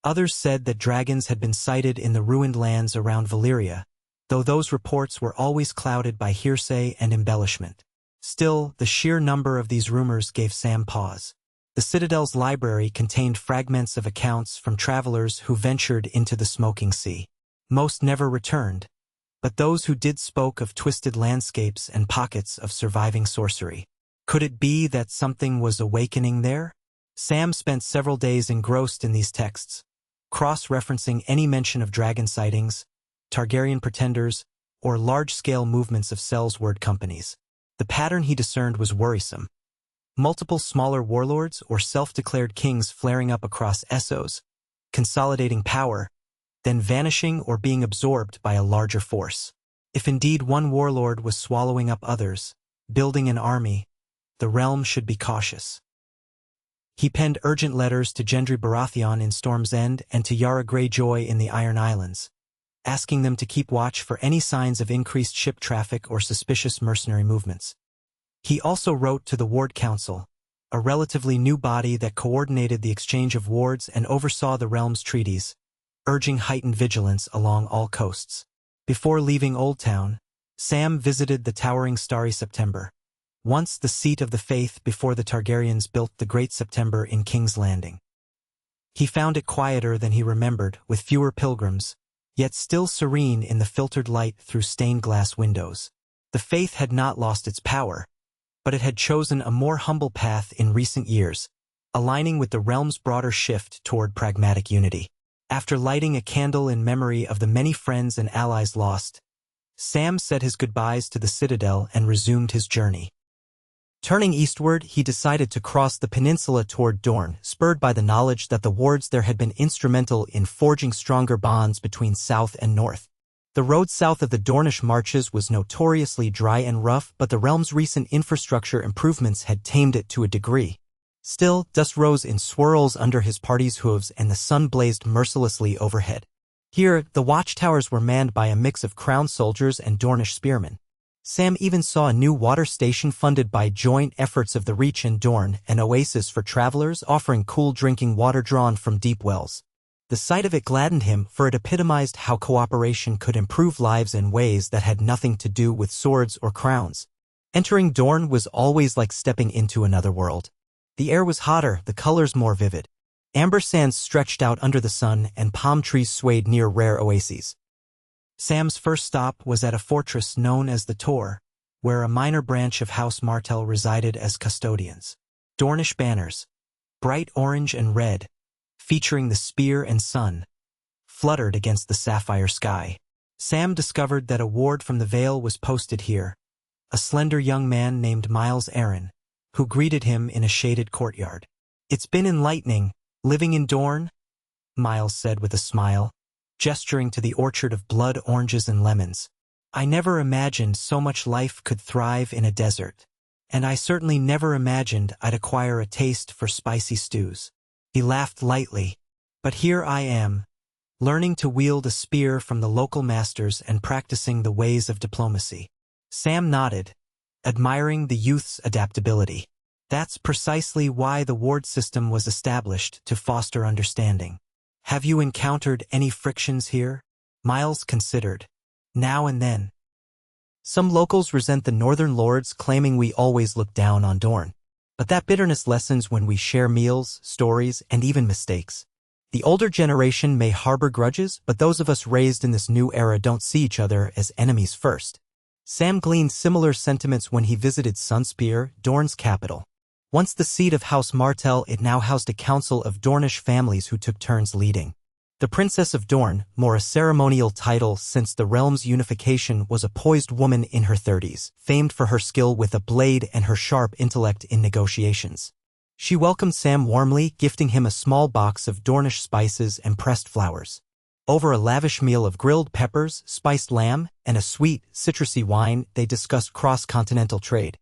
Others said that dragons had been sighted in the ruined lands around Valyria, though those reports were always clouded by hearsay and embellishment. Still, the sheer number of these rumors gave Sam pause. The Citadel's library contained fragments of accounts from travelers who ventured into the smoking sea. Most never returned, but those who did spoke of twisted landscapes and pockets of surviving sorcery. Could it be that something was awakening there? Sam spent several days engrossed in these texts, cross-referencing any mention of dragon sightings, Targaryen pretenders, or large-scale movements of Sellsword companies. The pattern he discerned was worrisome. Multiple smaller warlords or self-declared kings flaring up across Essos, consolidating power, then vanishing or being absorbed by a larger force. If indeed one warlord was swallowing up others, building an army, the realm should be cautious. He penned urgent letters to Gendry Baratheon in Storm's End and to Yara Greyjoy in the Iron Islands, asking them to keep watch for any signs of increased ship traffic or suspicious mercenary movements. He also wrote to the Ward Council, a relatively new body that coordinated the exchange of wards and oversaw the realm's treaties, urging heightened vigilance along all coasts. Before leaving Old Town, Sam visited the towering Starry September, once the seat of the faith before the Targaryens built the Great September in King's Landing. He found it quieter than he remembered, with fewer pilgrims, yet still serene in the filtered light through stained glass windows. The faith had not lost its power, but it had chosen a more humble path in recent years, aligning with the realm's broader shift toward pragmatic unity. After lighting a candle in memory of the many friends and allies lost, Sam said his goodbyes to the Citadel and resumed his journey. Turning eastward, he decided to cross the peninsula toward Dorne, spurred by the knowledge that the wards there had been instrumental in forging stronger bonds between south and north. The road south of the Dornish marches was notoriously dry and rough, but the realm's recent infrastructure improvements had tamed it to a degree. Still, dust rose in swirls under his party's hooves and the sun blazed mercilessly overhead. Here, the watchtowers were manned by a mix of crown soldiers and Dornish spearmen. Sam even saw a new water station funded by joint efforts of the Reach and Dorne, an oasis for travelers offering cool drinking water drawn from deep wells. The sight of it gladdened him, for it epitomized how cooperation could improve lives in ways that had nothing to do with swords or crowns. Entering Dorne was always like stepping into another world. The air was hotter, the colors more vivid. Amber sands stretched out under the sun, and palm trees swayed near rare oases. Sam's first stop was at a fortress known as the Tor, where a minor branch of House Martell resided as custodians. Dornish banners, bright orange and red, featuring the spear and sun, fluttered against the sapphire sky. Sam discovered that a ward from the Vale was posted here, a slender young man named Miles Arryn, who greeted him in a shaded courtyard. "It's been enlightening, living in Dorne," Miles said with a smile, gesturing to the orchard of blood oranges and lemons. "I never imagined so much life could thrive in a desert, and I certainly never imagined I'd acquire a taste for spicy stews." He laughed lightly. "But here I am, learning to wield a spear from the local masters and practicing the ways of diplomacy." Sam nodded, admiring the youth's adaptability. "That's precisely why the ward system was established, to foster understanding." "Have you encountered any frictions here?" Miles considered. "Now and then. Some locals resent the northern lords, claiming we always look down on Dorne. But that bitterness lessens when we share meals, stories, and even mistakes. The older generation may harbor grudges, but those of us raised in this new era don't see each other as enemies first." Sam gleaned similar sentiments when he visited Sunspear, Dorne's capital. Once the seat of House Martell, it now housed a council of Dornish families who took turns leading. The Princess of Dorne, more a ceremonial title since the realm's unification, was a poised woman in her 30s, famed for her skill with a blade and her sharp intellect in negotiations. She welcomed Sam warmly, gifting him a small box of Dornish spices and pressed flowers. Over a lavish meal of grilled peppers, spiced lamb, and a sweet, citrusy wine, they discussed cross-continental trade.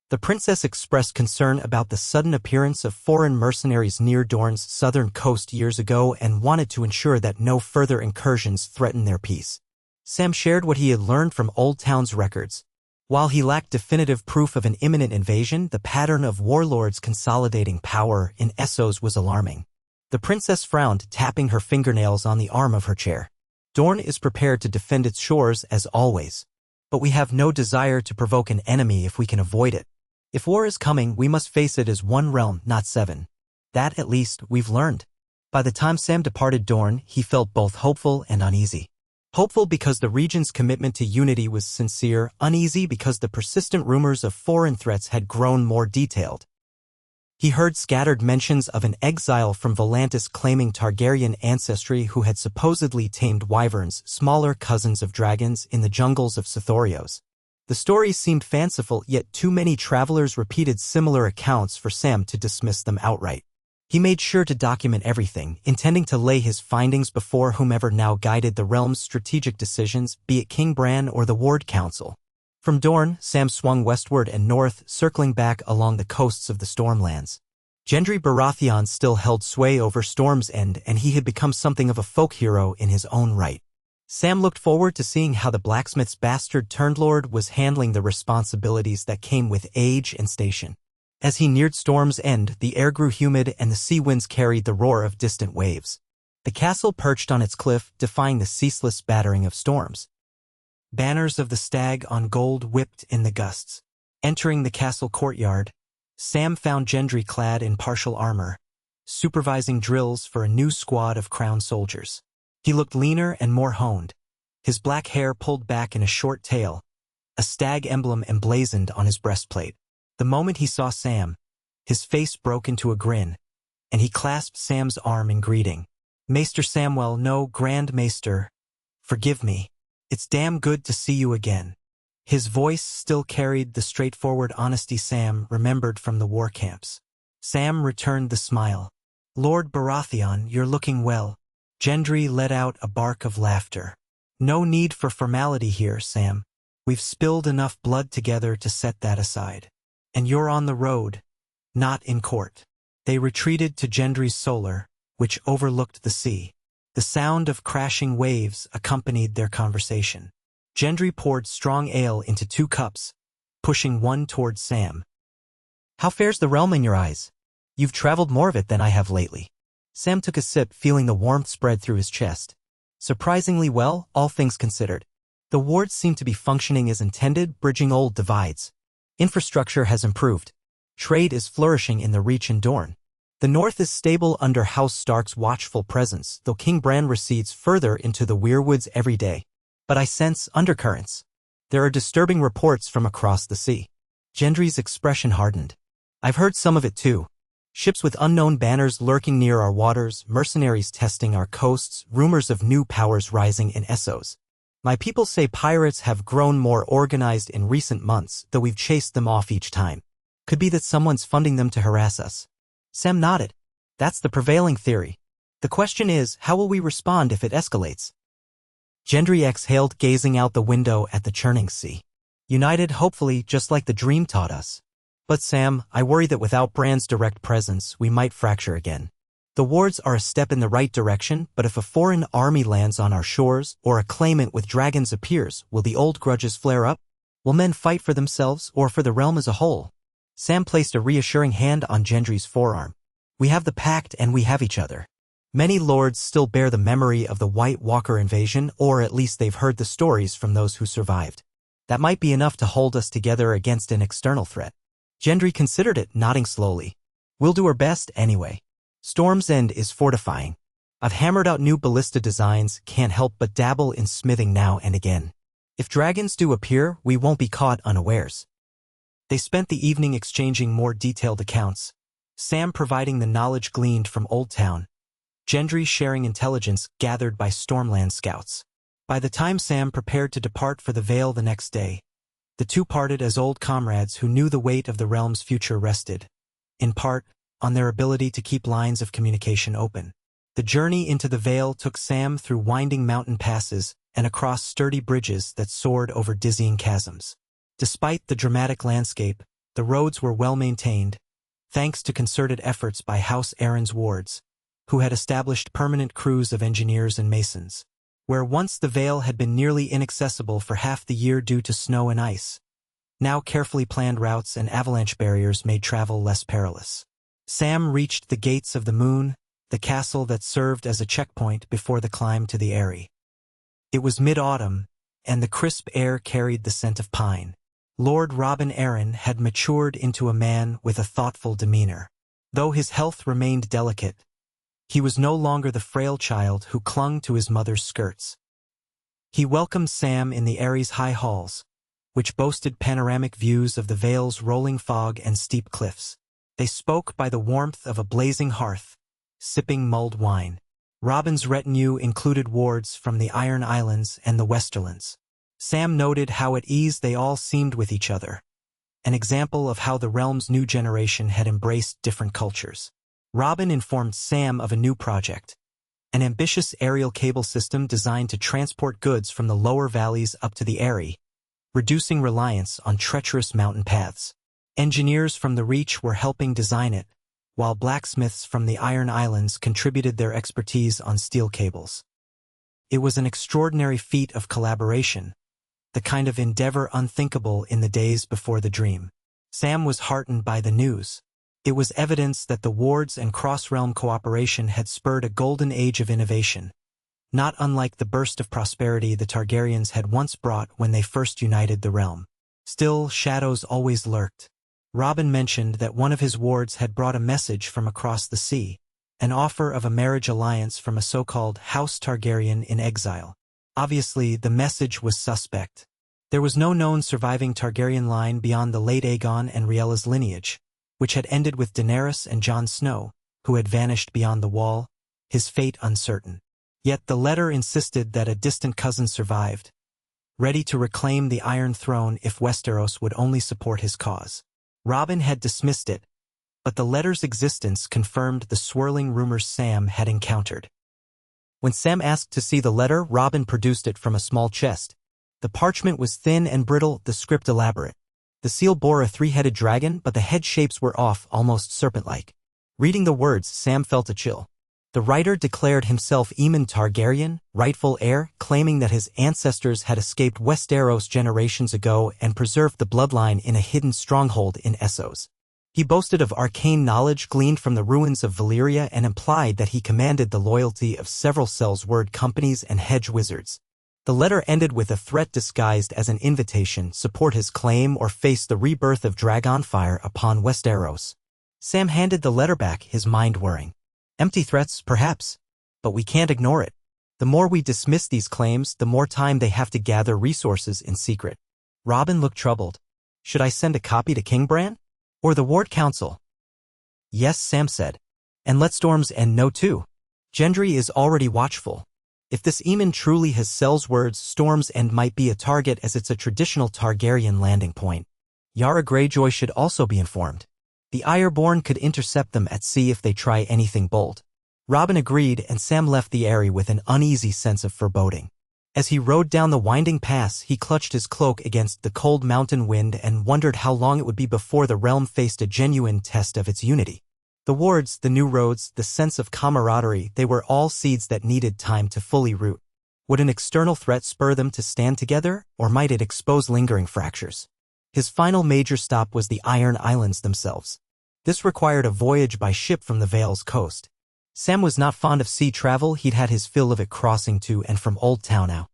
The princess expressed concern about the sudden appearance of foreign mercenaries near Dorne's southern coast years ago and wanted to ensure that no further incursions threatened their peace. Sam shared what he had learned from Old Town's records. While he lacked definitive proof of an imminent invasion, the pattern of warlords consolidating power in Essos was alarming. The princess frowned, tapping her fingernails on the arm of her chair. Dorne is prepared to defend its shores as always. But we have no desire to provoke an enemy if we can avoid it. If war is coming, we must face it as one realm, not seven. That, at least, we've learned. By the time Sam departed Dorne, he felt both hopeful and uneasy. Hopeful because the region's commitment to unity was sincere, uneasy because the persistent rumors of foreign threats had grown more detailed. He heard scattered mentions of an exile from Volantis claiming Targaryen ancestry who had supposedly tamed wyverns, smaller cousins of dragons, in the jungles of Sithorios. The stories seemed fanciful, yet too many travelers repeated similar accounts for Sam to dismiss them outright. He made sure to document everything, intending to lay his findings before whomever now guided the realm's strategic decisions, be it King Bran or the Ward Council. From Dorne, Sam swung westward and north, circling back along the coasts of the Stormlands. Gendry Baratheon still held sway over Storm's End, and he had become something of a folk hero in his own right. Sam looked forward to seeing how the blacksmith's bastard-turned-lord was handling the responsibilities that came with age and station. As he neared Storm's End, the air grew humid and the sea winds carried the roar of distant waves. The castle perched on its cliff, defying the ceaseless battering of storms. Banners of the stag on gold whipped in the gusts. Entering the castle courtyard, Sam found Gendry clad in partial armor, supervising drills for a new squad of crowned soldiers. He looked leaner and more honed, his black hair pulled back in a short tail, a stag emblem emblazoned on his breastplate. The moment he saw Sam, his face broke into a grin, and he clasped Sam's arm in greeting. "Maester Samwell, no, Grand Maester, forgive me. It's damn good to see you again." His voice still carried the straightforward honesty Sam remembered from the war camps. Sam returned the smile. "Lord Baratheon, you're looking well." Gendry let out a bark of laughter. "No need for formality here, Sam. We've spilled enough blood together to set that aside. And you're on the road, not in court." They retreated to Gendry's solar, which overlooked the sea. The sound of crashing waves accompanied their conversation. Gendry poured strong ale into 2 cups, pushing one towards Sam. "How fares the realm in your eyes? You've traveled more of it than I have lately." Sam took a sip, feeling the warmth spread through his chest. "Surprisingly well, all things considered. The wards seem to be functioning as intended, bridging old divides. Infrastructure has improved. Trade is flourishing in the Reach and Dorne. The north is stable under House Stark's watchful presence, though King Bran recedes further into the weirwoods every day. But I sense undercurrents. There are disturbing reports from across the sea." Gendry's expression hardened. "I've heard some of it too. Ships with unknown banners lurking near our waters, mercenaries testing our coasts, rumors of new powers rising in Essos. My people say pirates have grown more organized in recent months, though we've chased them off each time. Could be that someone's funding them to harass us." Sam nodded. "That's the prevailing theory. The question is, how will we respond if it escalates?" Gendry exhaled, gazing out the window at the churning sea. "United, hopefully, just like the dream taught us. But Sam, I worry that without Bran's direct presence, we might fracture again. The wards are a step in the right direction, but if a foreign army lands on our shores, or a claimant with dragons appears, will the old grudges flare up? Will men fight for themselves, or for the realm as a whole?" Sam placed a reassuring hand on Gendry's forearm. "We have the pact and we have each other. Many lords still bear the memory of the White Walker invasion, or at least they've heard the stories from those who survived. That might be enough to hold us together against an external threat." Gendry considered it, nodding slowly. "We'll do our best anyway. Storm's End is fortifying. I've hammered out new ballista designs, can't help but dabble in smithing now and again. If dragons do appear, we won't be caught unawares." They spent the evening exchanging more detailed accounts, Sam providing the knowledge gleaned from Old Town, Gendry sharing intelligence gathered by Stormland scouts. By the time Sam prepared to depart for the Vale the next day, the two parted as old comrades who knew the weight of the realm's future rested in part, on their ability to keep lines of communication open. The journey into the Vale took Sam through winding mountain passes and across sturdy bridges that soared over dizzying chasms. Despite the dramatic landscape, the roads were well maintained, thanks to concerted efforts by House Aaron's wards, who had established permanent crews of engineers and masons. Where once the Vale had been nearly inaccessible for half the year due to snow and ice, now carefully planned routes and avalanche barriers made travel less perilous. Sam reached the Gates of the Moon, the castle that served as a checkpoint before the climb to the Eyrie. It was mid-autumn, and the crisp air carried the scent of pine. Lord Robin Arryn had matured into a man with a thoughtful demeanor. Though his health remained delicate, he was no longer the frail child who clung to his mother's skirts. He welcomed Sam in the Eyrie's high halls, which boasted panoramic views of the Vale's rolling fog and steep cliffs. They spoke by the warmth of a blazing hearth, sipping mulled wine. Robin's retinue included wards from the Iron Islands and the Westerlands. Sam noted how at ease they all seemed with each other, an example of how the realm's new generation had embraced different cultures. Robin informed Sam of a new project, an ambitious aerial cable system designed to transport goods from the lower valleys up to the Eyrie, reducing reliance on treacherous mountain paths. Engineers from the Reach were helping design it, while blacksmiths from the Iron Islands contributed their expertise on steel cables. It was an extraordinary feat of collaboration, the kind of endeavor unthinkable in the days before the dream. Sam was heartened by the news. It was evidence that the wards and cross-realm cooperation had spurred a golden age of innovation, not unlike the burst of prosperity the Targaryens had once brought when they first united the realm. Still, shadows always lurked. Robin mentioned that one of his wards had brought a message from across the sea, an offer of a marriage alliance from a so-called House Targaryen in exile. Obviously, the message was suspect. There was no known surviving Targaryen line beyond the late Aegon and Rhaella's lineage, which had ended with Daenerys and Jon Snow, who had vanished beyond the wall, his fate uncertain. Yet the letter insisted that a distant cousin survived, ready to reclaim the Iron Throne if Westeros would only support his cause. Robin had dismissed it, but the letter's existence confirmed the swirling rumors Sam had encountered. When Sam asked to see the letter, Robin produced it from a small chest. The parchment was thin and brittle, the script elaborate. The seal bore a three-headed dragon, but the head shapes were off, almost serpent-like. Reading the words, Sam felt a chill. The writer declared himself Aemon Targaryen, rightful heir, claiming that his ancestors had escaped Westeros generations ago and preserved the bloodline in a hidden stronghold in Essos. He boasted of arcane knowledge gleaned from the ruins of Valyria and implied that he commanded the loyalty of several Sellsword companies and hedge wizards. The letter ended with a threat disguised as an invitation: support his claim or face the rebirth of Dragonfire upon Westeros. Sam handed the letter back, his mind whirring. Empty threats, perhaps, but we can't ignore it. The more we dismiss these claims, the more time they have to gather resources in secret. Robin looked troubled. Should I send a copy to King Bran? Or the Ward Council? Yes, Sam said. And let Storm's End know too. Gendry is already watchful. If this Aemon truly has Sellswords, Storm's End might be a target as it's a traditional Targaryen landing point. Yara Greyjoy should also be informed. The Ironborn could intercept them at sea if they try anything bold. Robin agreed, and Sam left the Eyrie with an uneasy sense of foreboding. As he rode down the winding pass, he clutched his cloak against the cold mountain wind and wondered how long it would be before the realm faced a genuine test of its unity. The wards, the new roads, the sense of camaraderie, they were all seeds that needed time to fully root. Would an external threat spur them to stand together, or might it expose lingering fractures? His final major stop was the Iron Islands themselves. This required a voyage by ship from the Vale's coast. Sam was not fond of sea travel, he'd had his fill of it crossing to and from Old Town now.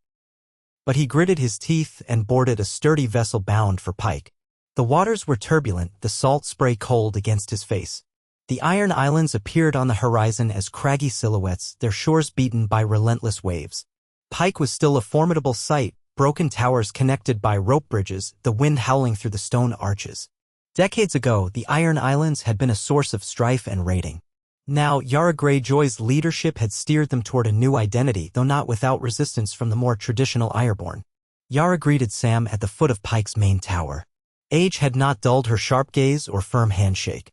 But he gritted his teeth and boarded a sturdy vessel bound for Pike. The waters were turbulent, the salt spray cold against his face. The Iron Islands appeared on the horizon as craggy silhouettes, their shores beaten by relentless waves. Pike was still a formidable sight, broken towers connected by rope bridges, the wind howling through the stone arches. Decades ago, the Iron Islands had been a source of strife and raiding. Now, Yara Greyjoy's leadership had steered them toward a new identity, though not without resistance from the more traditional Ironborn. Yara greeted Sam at the foot of Pike's main tower. Age had not dulled her sharp gaze or firm handshake.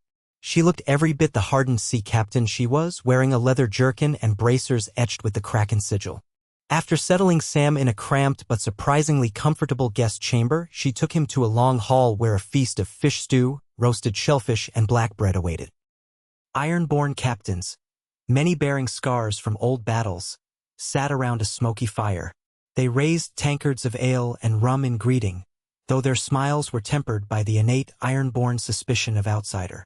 She looked every bit the hardened sea captain she was, wearing a leather jerkin and bracers etched with the Kraken sigil. After settling Sam in a cramped but surprisingly comfortable guest chamber, she took him to a long hall where a feast of fish stew, roasted shellfish, and black bread awaited. Ironborn captains, many bearing scars from old battles, sat around a smoky fire. They raised tankards of ale and rum in greeting, though their smiles were tempered by the innate ironborn suspicion of outsider.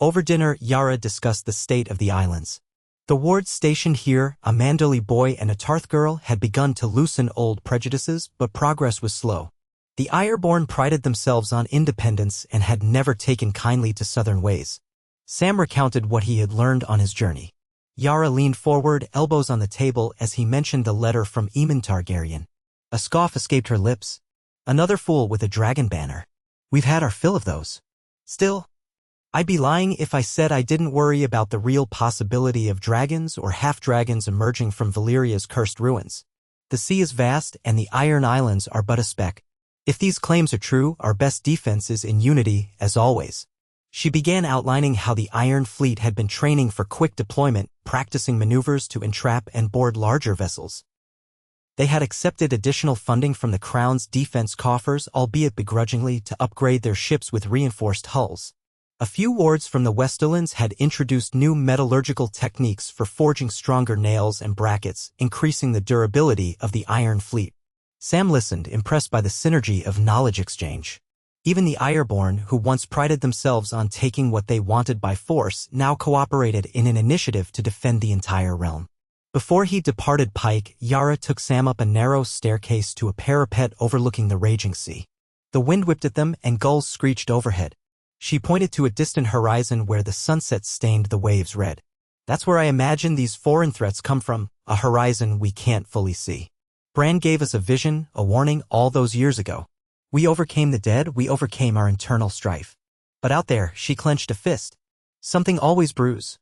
Over dinner, Yara discussed the state of the islands. The wards stationed here, a Manderley boy and a Tarth girl, had begun to loosen old prejudices, but progress was slow. The Ironborn prided themselves on independence and had never taken kindly to southern ways. Sam recounted what he had learned on his journey. Yara leaned forward, elbows on the table, as he mentioned the letter from Aemon Targaryen. A scoff escaped her lips. Another fool with a dragon banner. We've had our fill of those. Still, I'd be lying if I said I didn't worry about the real possibility of dragons or half-dragons emerging from Valyria's cursed ruins. The sea is vast and the Iron Islands are but a speck. If these claims are true, our best defense is in unity, as always. She began outlining how the Iron Fleet had been training for quick deployment, practicing maneuvers to entrap and board larger vessels. They had accepted additional funding from the Crown's defense coffers, albeit begrudgingly, to upgrade their ships with reinforced hulls. A few wards from the Westerlands had introduced new metallurgical techniques for forging stronger nails and brackets, increasing the durability of the Iron Fleet. Sam listened, impressed by the synergy of knowledge exchange. Even the Ironborn, who once prided themselves on taking what they wanted by force, now cooperated in an initiative to defend the entire realm. Before he departed Pike, Yara took Sam up a narrow staircase to a parapet overlooking the raging sea. The wind whipped at them and gulls screeched overhead. She pointed to a distant horizon where the sunset stained the waves red. That's where I imagine these foreign threats come from, a horizon we can't fully see. Bran gave us a vision, a warning, all those years ago. We overcame the dead, we overcame our internal strife. But out there, she clenched a fist. Something always brews.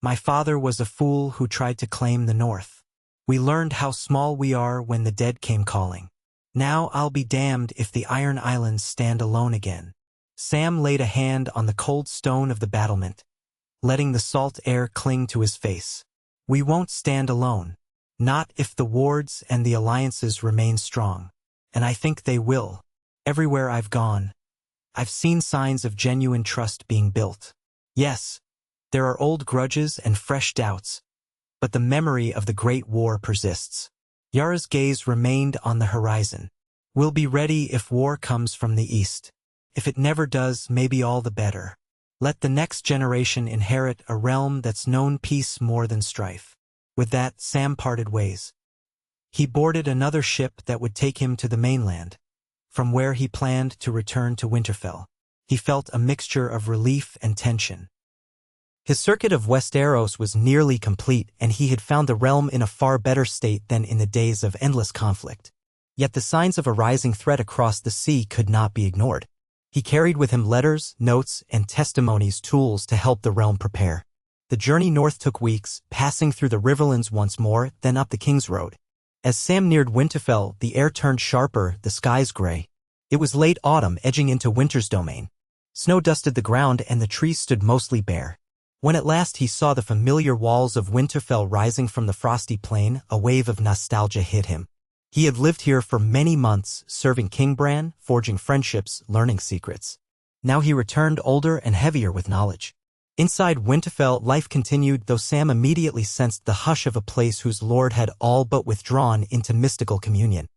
My father was a fool who tried to claim the North. We learned how small we are when the dead came calling. Now I'll be damned if the Iron Islands stand alone again. Sam laid a hand on the cold stone of the battlement, letting the salt air cling to his face. We won't stand alone. Not if the wards and the alliances remain strong. And I think they will. Everywhere I've gone, I've seen signs of genuine trust being built. Yes, there are old grudges and fresh doubts, but the memory of the Great War persists. Yara's gaze remained on the horizon. We'll be ready if war comes from the east. If it never does, maybe all the better. Let the next generation inherit a realm that's known peace more than strife. With that, Sam parted ways. He boarded another ship that would take him to the mainland, from where he planned to return to Winterfell. He felt a mixture of relief and tension. His circuit of Westeros was nearly complete, and he had found the realm in a far better state than in the days of endless conflict. Yet the signs of a rising threat across the sea could not be ignored. He carried with him letters, notes, and testimonies, tools to help the realm prepare. The journey north took weeks, passing through the Riverlands once more, then up the King's Road. As Sam neared Winterfell, the air turned sharper, the skies gray. It was late autumn, edging into winter's domain. Snow dusted the ground and the trees stood mostly bare. When at last he saw the familiar walls of Winterfell rising from the frosty plain, a wave of nostalgia hit him. He had lived here for many months, serving King Bran, forging friendships, learning secrets. Now he returned older and heavier with knowledge. Inside Winterfell, life continued, though Sam immediately sensed the hush of a place whose lord had all but withdrawn into mystical communion.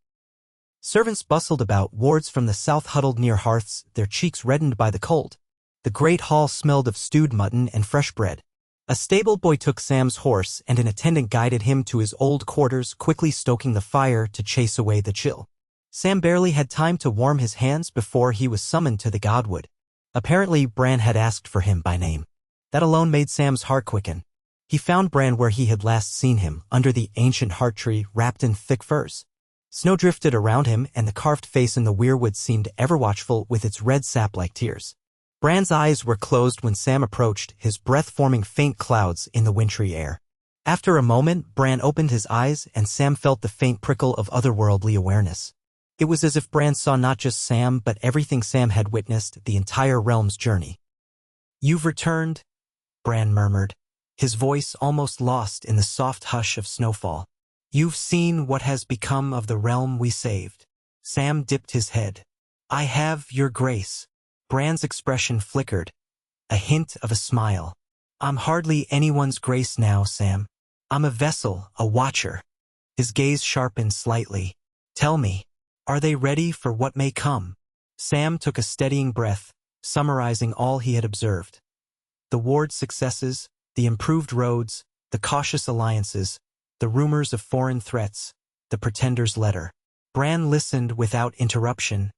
Servants bustled about, wards from the south huddled near hearths, their cheeks reddened by the cold. The great hall smelled of stewed mutton and fresh bread. A stable boy took Sam's horse, and an attendant guided him to his old quarters, quickly stoking the fire to chase away the chill. Sam barely had time to warm his hands before he was summoned to the Godwood. Apparently, Bran had asked for him by name. That alone made Sam's heart quicken. He found Bran where he had last seen him, under the ancient heart tree, wrapped in thick furs. Snow drifted around him, and the carved face in the weirwood seemed ever watchful with its red sap like tears. Bran's eyes were closed when Sam approached, his breath forming faint clouds in the wintry air. After a moment, Bran opened his eyes, and Sam felt the faint prickle of otherworldly awareness. It was as if Bran saw not just Sam but everything Sam had witnessed, the entire realm's journey. "You've returned," Bran murmured, his voice almost lost in the soft hush of snowfall. "You've seen what has become of the realm we saved." Sam dipped his head. "I have, your grace." Bran's expression flickered, a hint of a smile. "I'm hardly anyone's grace now, Sam. I'm a vessel, a watcher." His gaze sharpened slightly. "Tell me, are they ready for what may come?" Sam took a steadying breath, summarizing all he had observed. The ward's successes, the improved roads, the cautious alliances, the rumors of foreign threats, the pretender's letter. Bran listened without interruption,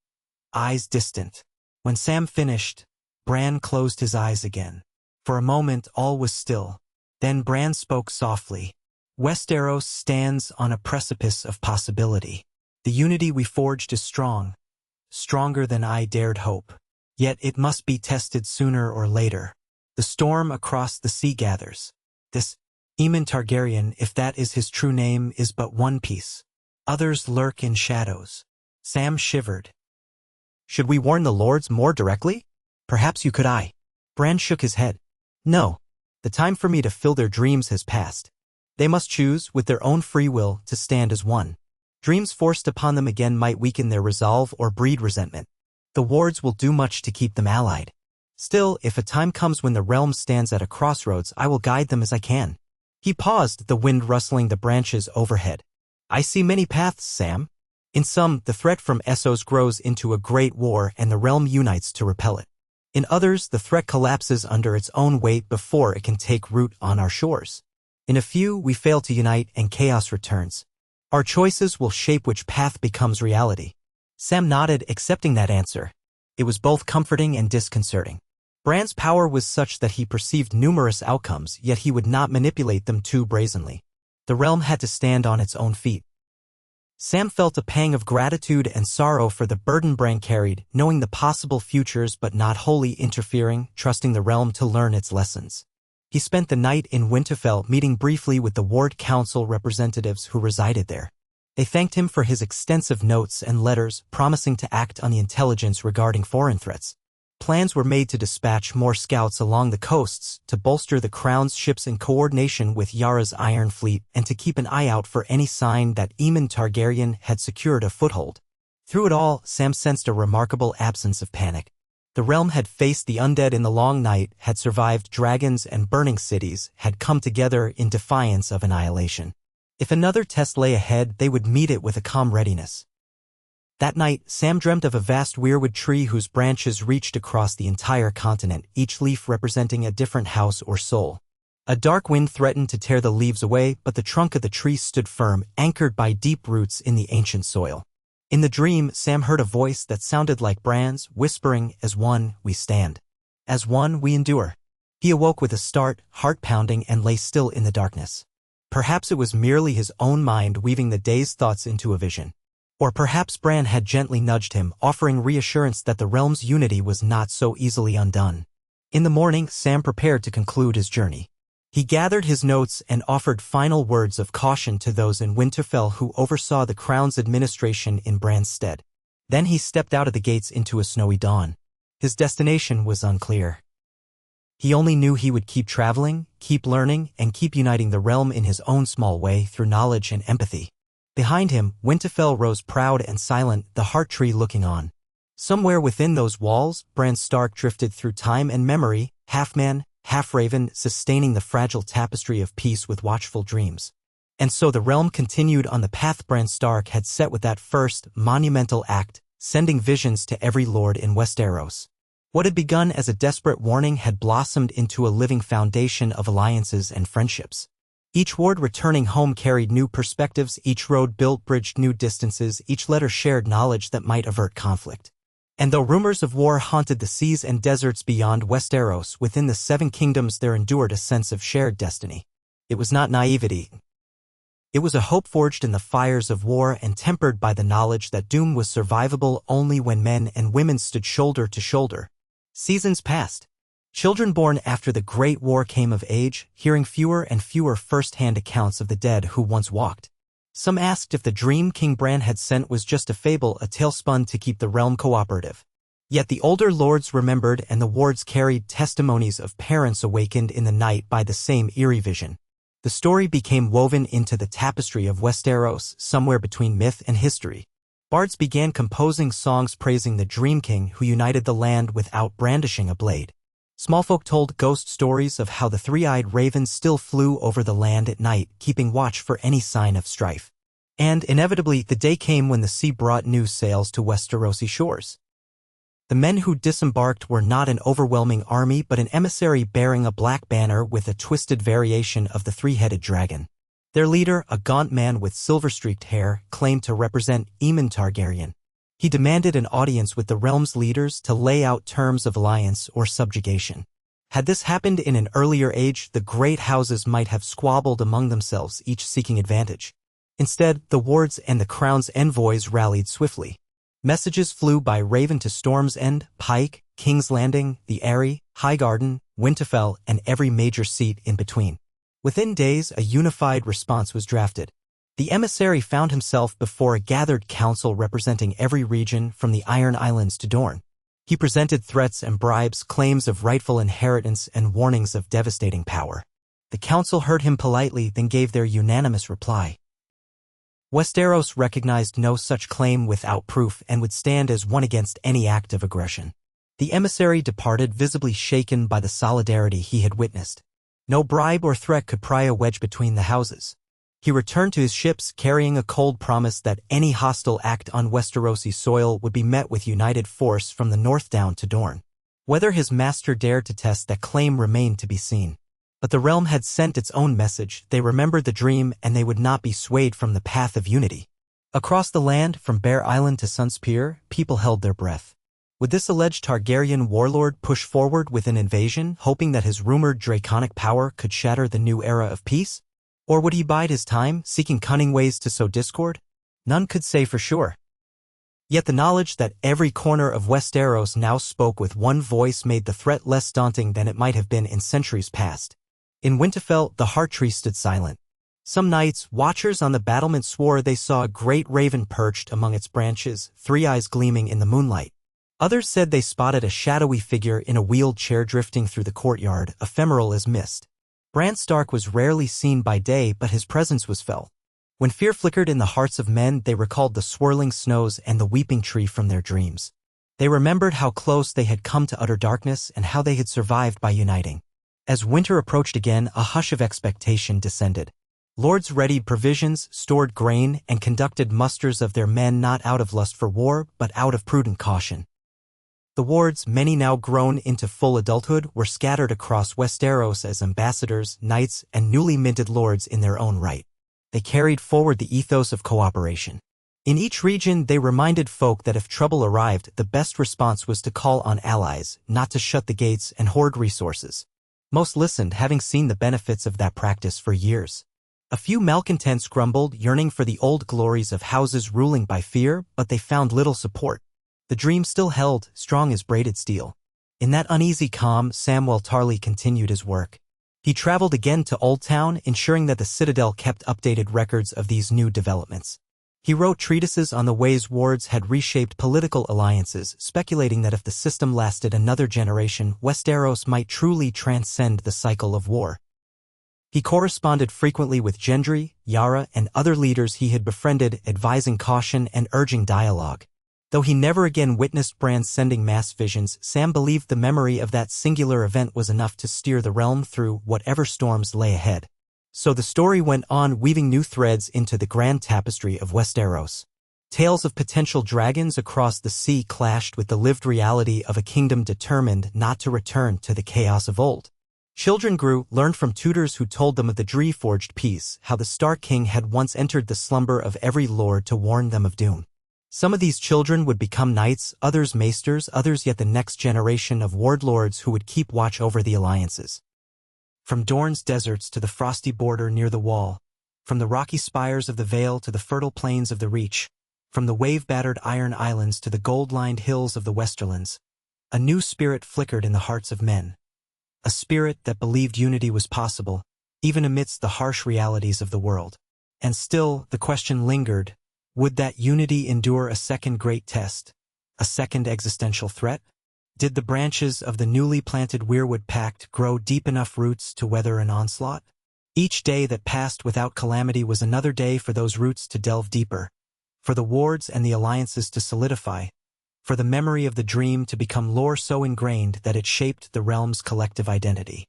eyes distant. When Sam finished, Bran closed his eyes again. For a moment all was still. Then Bran spoke softly. "Westeros stands on a precipice of possibility. The unity we forged is strong, stronger than I dared hope. Yet it must be tested sooner or later. The storm across the sea gathers. This Aemon Targaryen, if that is his true name, is but one piece. Others lurk in shadows." Sam shivered. "Should we warn the lords more directly? Perhaps you could." Bran shook his head. "No. The time for me to fill their dreams has passed. They must choose, with their own free will, to stand as one. Dreams forced upon them again might weaken their resolve or breed resentment. The wards will do much to keep them allied. Still, if a time comes when the realm stands at a crossroads, I will guide them as I can." He paused, the wind rustling the branches overhead. "I see many paths, Sam. In some, the threat from Essos grows into a great war and the realm unites to repel it. In others, the threat collapses under its own weight before it can take root on our shores. In a few, we fail to unite and chaos returns. Our choices will shape which path becomes reality." Sam nodded, accepting that answer. It was both comforting and disconcerting. Bran's power was such that he perceived numerous outcomes, yet he would not manipulate them too brazenly. The realm had to stand on its own feet. Sam felt a pang of gratitude and sorrow for the burden Bran carried, knowing the possible futures but not wholly interfering, trusting the realm to learn its lessons. He spent the night in Winterfell, meeting briefly with the Ward Council representatives who resided there. They thanked him for his extensive notes and letters, promising to act on the intelligence regarding foreign threats. Plans were made to dispatch more scouts along the coasts to bolster the Crown's ships in coordination with Yara's Iron Fleet and to keep an eye out for any sign that Aemon Targaryen had secured a foothold. Through it all, Sam sensed a remarkable absence of panic. The realm had faced the undead in the long night, had survived dragons and burning cities, had come together in defiance of annihilation. If another test lay ahead, they would meet it with a calm readiness. That night, Sam dreamt of a vast weirwood tree whose branches reached across the entire continent, each leaf representing a different house or soul. A dark wind threatened to tear the leaves away, but the trunk of the tree stood firm, anchored by deep roots in the ancient soil. In the dream, Sam heard a voice that sounded like Bran's, whispering, "As one, we stand. As one, we endure." He awoke with a start, heart pounding, and lay still in the darkness. Perhaps it was merely his own mind weaving the day's thoughts into a vision. Or perhaps Bran had gently nudged him, offering reassurance that the realm's unity was not so easily undone. In the morning, Sam prepared to conclude his journey. He gathered his notes and offered final words of caution to those in Winterfell who oversaw the Crown's administration in Bran's stead. Then he stepped out of the gates into a snowy dawn. His destination was unclear. He only knew he would keep traveling, keep learning, and keep uniting the realm in his own small way through knowledge and empathy. Behind him, Winterfell rose proud and silent, the heart tree looking on. Somewhere within those walls, Bran Stark drifted through time and memory, half-man, half-raven, sustaining the fragile tapestry of peace with watchful dreams. And so the realm continued on the path Bran Stark had set with that first, monumental act, sending visions to every lord in Westeros. What had begun as a desperate warning had blossomed into a living foundation of alliances and friendships. Each ward returning home carried new perspectives, each road built bridged new distances, each letter shared knowledge that might avert conflict. And though rumors of war haunted the seas and deserts beyond Westeros, within the Seven Kingdoms there endured a sense of shared destiny. It was not naivety. It was a hope forged in the fires of war and tempered by the knowledge that doom was survivable only when men and women stood shoulder to shoulder. Seasons passed. Children born after the Great War came of age, hearing fewer and fewer first-hand accounts of the dead who once walked. Some asked if the dream King Bran had sent was just a fable, a tale spun to keep the realm cooperative. Yet the older lords remembered, and the wards carried testimonies of parents awakened in the night by the same eerie vision. The story became woven into the tapestry of Westeros, somewhere between myth and history. Bards began composing songs praising the Dream King who united the land without brandishing a blade. Smallfolk told ghost stories of how the three-eyed ravens still flew over the land at night, keeping watch for any sign of strife. And, inevitably, the day came when the sea brought new sails to Westerosi shores. The men who disembarked were not an overwhelming army but an emissary bearing a black banner with a twisted variation of the three-headed dragon. Their leader, a gaunt man with silver-streaked hair, claimed to represent Aemon Targaryen. He demanded an audience with the realm's leaders to lay out terms of alliance or subjugation. Had this happened in an earlier age, the great houses might have squabbled among themselves, each seeking advantage. Instead, the wards and the crown's envoys rallied swiftly. Messages flew by raven to Storm's End, Pike, King's Landing, the Eyrie, Highgarden, Winterfell, and every major seat in between. Within days, a unified response was drafted. The emissary found himself before a gathered council representing every region from the Iron Islands to Dorne. He presented threats and bribes, claims of rightful inheritance, and warnings of devastating power. The council heard him politely, then gave their unanimous reply. Westeros recognized no such claim without proof and would stand as one against any act of aggression. The emissary departed, visibly shaken by the solidarity he had witnessed. No bribe or threat could pry a wedge between the houses. He returned to his ships, carrying a cold promise that any hostile act on Westerosi soil would be met with united force from the north down to Dorne. Whether his master dared to test that claim remained to be seen. But the realm had sent its own message. They remembered the dream, and they would not be swayed from the path of unity. Across the land, from Bear Island to Sunspear, people held their breath. Would this alleged Targaryen warlord push forward with an invasion, hoping that his rumored draconic power could shatter the new era of peace? Or would he bide his time, seeking cunning ways to sow discord? None could say for sure. Yet the knowledge that every corner of Westeros now spoke with one voice made the threat less daunting than it might have been in centuries past. In Winterfell, the Heart Tree stood silent. Some nights, watchers on the battlement swore they saw a great raven perched among its branches, three eyes gleaming in the moonlight. Others said they spotted a shadowy figure in a wheeled chair drifting through the courtyard, ephemeral as mist. Bran Stark was rarely seen by day, but his presence was felt. When fear flickered in the hearts of men, they recalled the swirling snows and the weeping tree from their dreams. They remembered how close they had come to utter darkness and how they had survived by uniting. As winter approached again, a hush of expectation descended. Lords readied provisions, stored grain, and conducted musters of their men not out of lust for war, but out of prudent caution. The wards, many now grown into full adulthood, were scattered across Westeros as ambassadors, knights, and newly minted lords in their own right. They carried forward the ethos of cooperation. In each region, they reminded folk that if trouble arrived, the best response was to call on allies, not to shut the gates and hoard resources. Most listened, having seen the benefits of that practice for years. A few malcontents grumbled, yearning for the old glories of houses ruling by fear, but they found little support. The dream still held, strong as braided steel. In that uneasy calm, Samwell Tarly continued his work. He traveled again to Old Town, ensuring that the Citadel kept updated records of these new developments. He wrote treatises on the ways wards had reshaped political alliances, speculating that if the system lasted another generation, Westeros might truly transcend the cycle of war. He corresponded frequently with Gendry, Yara, and other leaders he had befriended, advising caution and urging dialogue. Though he never again witnessed Bran sending mass visions, Sam believed the memory of that singular event was enough to steer the realm through whatever storms lay ahead. So the story went on, weaving new threads into the grand tapestry of Westeros. Tales of potential dragons across the sea clashed with the lived reality of a kingdom determined not to return to the chaos of old. Children grew, learned from tutors who told them of the Dree-forged peace, how the Stark King had once entered the slumber of every lord to warn them of doom. Some of these children would become knights, others maesters, others yet the next generation of wardlords who would keep watch over the alliances. From Dorne's deserts to the frosty border near the wall, from the rocky spires of the Vale to the fertile plains of the Reach, from the wave-battered Iron Islands to the gold-lined hills of the Westerlands, a new spirit flickered in the hearts of men. A spirit that believed unity was possible, even amidst the harsh realities of the world. And still, the question lingered, would that unity endure a second great test? A second existential threat? Did the branches of the newly planted weirwood pact grow deep enough roots to weather an onslaught? Each day that passed without calamity was another day for those roots to delve deeper, for the wards and the alliances to solidify, for the memory of the dream to become lore so ingrained that it shaped the realm's collective identity.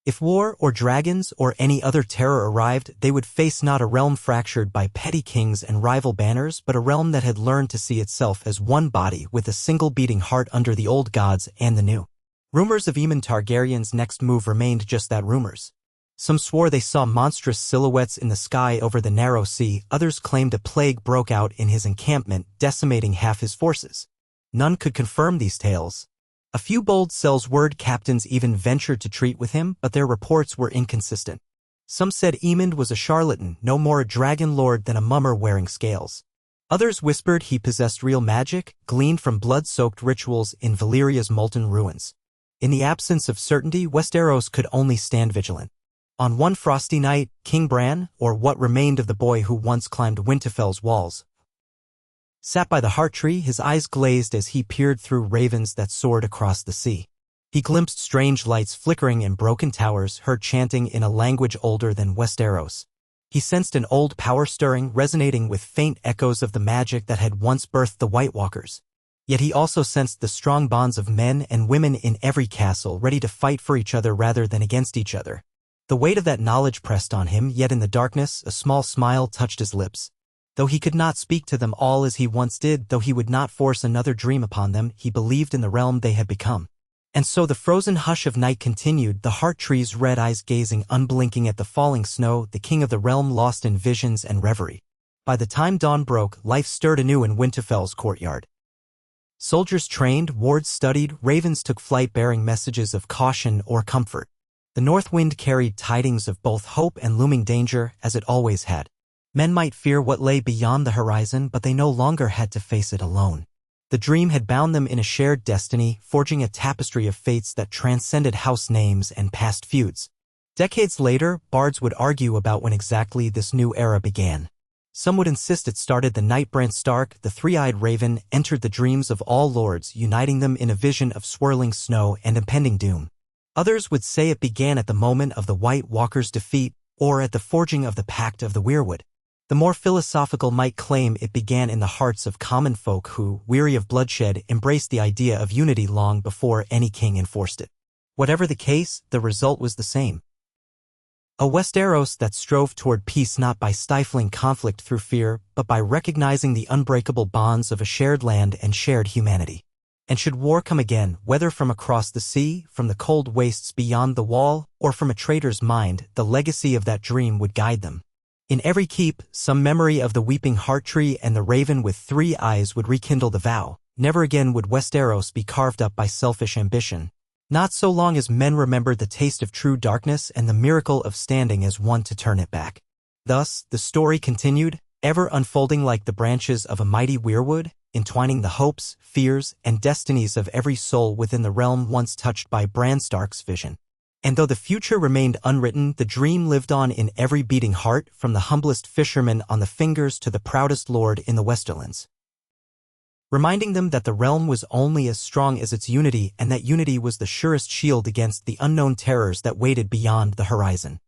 If war or dragons or any other terror arrived, they would face not a realm fractured by petty kings and rival banners, but a realm that had learned to see itself as one body with a single beating heart under the old gods and the new. Rumors of Aemon Targaryen's next move remained just that, rumors. Some swore they saw monstrous silhouettes in the sky over the narrow sea, others claimed a plague broke out in his encampment, decimating half his forces. None could confirm these tales. A few bold Sells-word captains even ventured to treat with him, but their reports were inconsistent. Some said Aemond was a charlatan, no more a dragon lord than a mummer wearing scales. Others whispered he possessed real magic, gleaned from blood-soaked rituals in Valyria's molten ruins. In the absence of certainty, Westeros could only stand vigilant. On one frosty night, King Bran, or what remained of the boy who once climbed Winterfell's walls, sat by the heart tree, his eyes glazed as he peered through ravens that soared across the sea. He glimpsed strange lights flickering in broken towers, heard chanting in a language older than Westeros. He sensed an old power stirring, resonating with faint echoes of the magic that had once birthed the White Walkers. Yet he also sensed the strong bonds of men and women in every castle, ready to fight for each other rather than against each other. The weight of that knowledge pressed on him, yet in the darkness, a small smile touched his lips. Though he could not speak to them all as he once did, though he would not force another dream upon them, he believed in the realm they had become. And so the frozen hush of night continued, the heart tree's red eyes gazing unblinking at the falling snow, the king of the realm lost in visions and reverie. By the time dawn broke, life stirred anew in Winterfell's courtyard. Soldiers trained, wards studied, ravens took flight bearing messages of caution or comfort. The north wind carried tidings of both hope and looming danger, as it always had. Men might fear what lay beyond the horizon, but they no longer had to face it alone. The dream had bound them in a shared destiny, forging a tapestry of fates that transcended house names and past feuds. Decades later, bards would argue about when exactly this new era began. Some would insist it started the night Bran Stark, the three-eyed raven, entered the dreams of all lords, uniting them in a vision of swirling snow and impending doom. Others would say it began at the moment of the White Walkers' defeat, or at the forging of the Pact of the Weirwood. The more philosophical might claim it began in the hearts of common folk who, weary of bloodshed, embraced the idea of unity long before any king enforced it. Whatever the case, the result was the same. A Westeros that strove toward peace not by stifling conflict through fear, but by recognizing the unbreakable bonds of a shared land and shared humanity. And should war come again, whether from across the sea, from the cold wastes beyond the wall, or from a traitor's mind, the legacy of that dream would guide them. In every keep, some memory of the weeping heart tree and the raven with 3 eyes would rekindle the vow. Never again would Westeros be carved up by selfish ambition. Not so long as men remembered the taste of true darkness and the miracle of standing as one to turn it back. Thus, the story continued, ever unfolding like the branches of a mighty weirwood, entwining the hopes, fears, and destinies of every soul within the realm once touched by Bran Stark's vision. And though the future remained unwritten, the dream lived on in every beating heart, from the humblest fisherman on the fingers to the proudest lord in the Westerlands. Reminding them that the realm was only as strong as its unity, and that unity was the surest shield against the unknown terrors that waited beyond the horizon.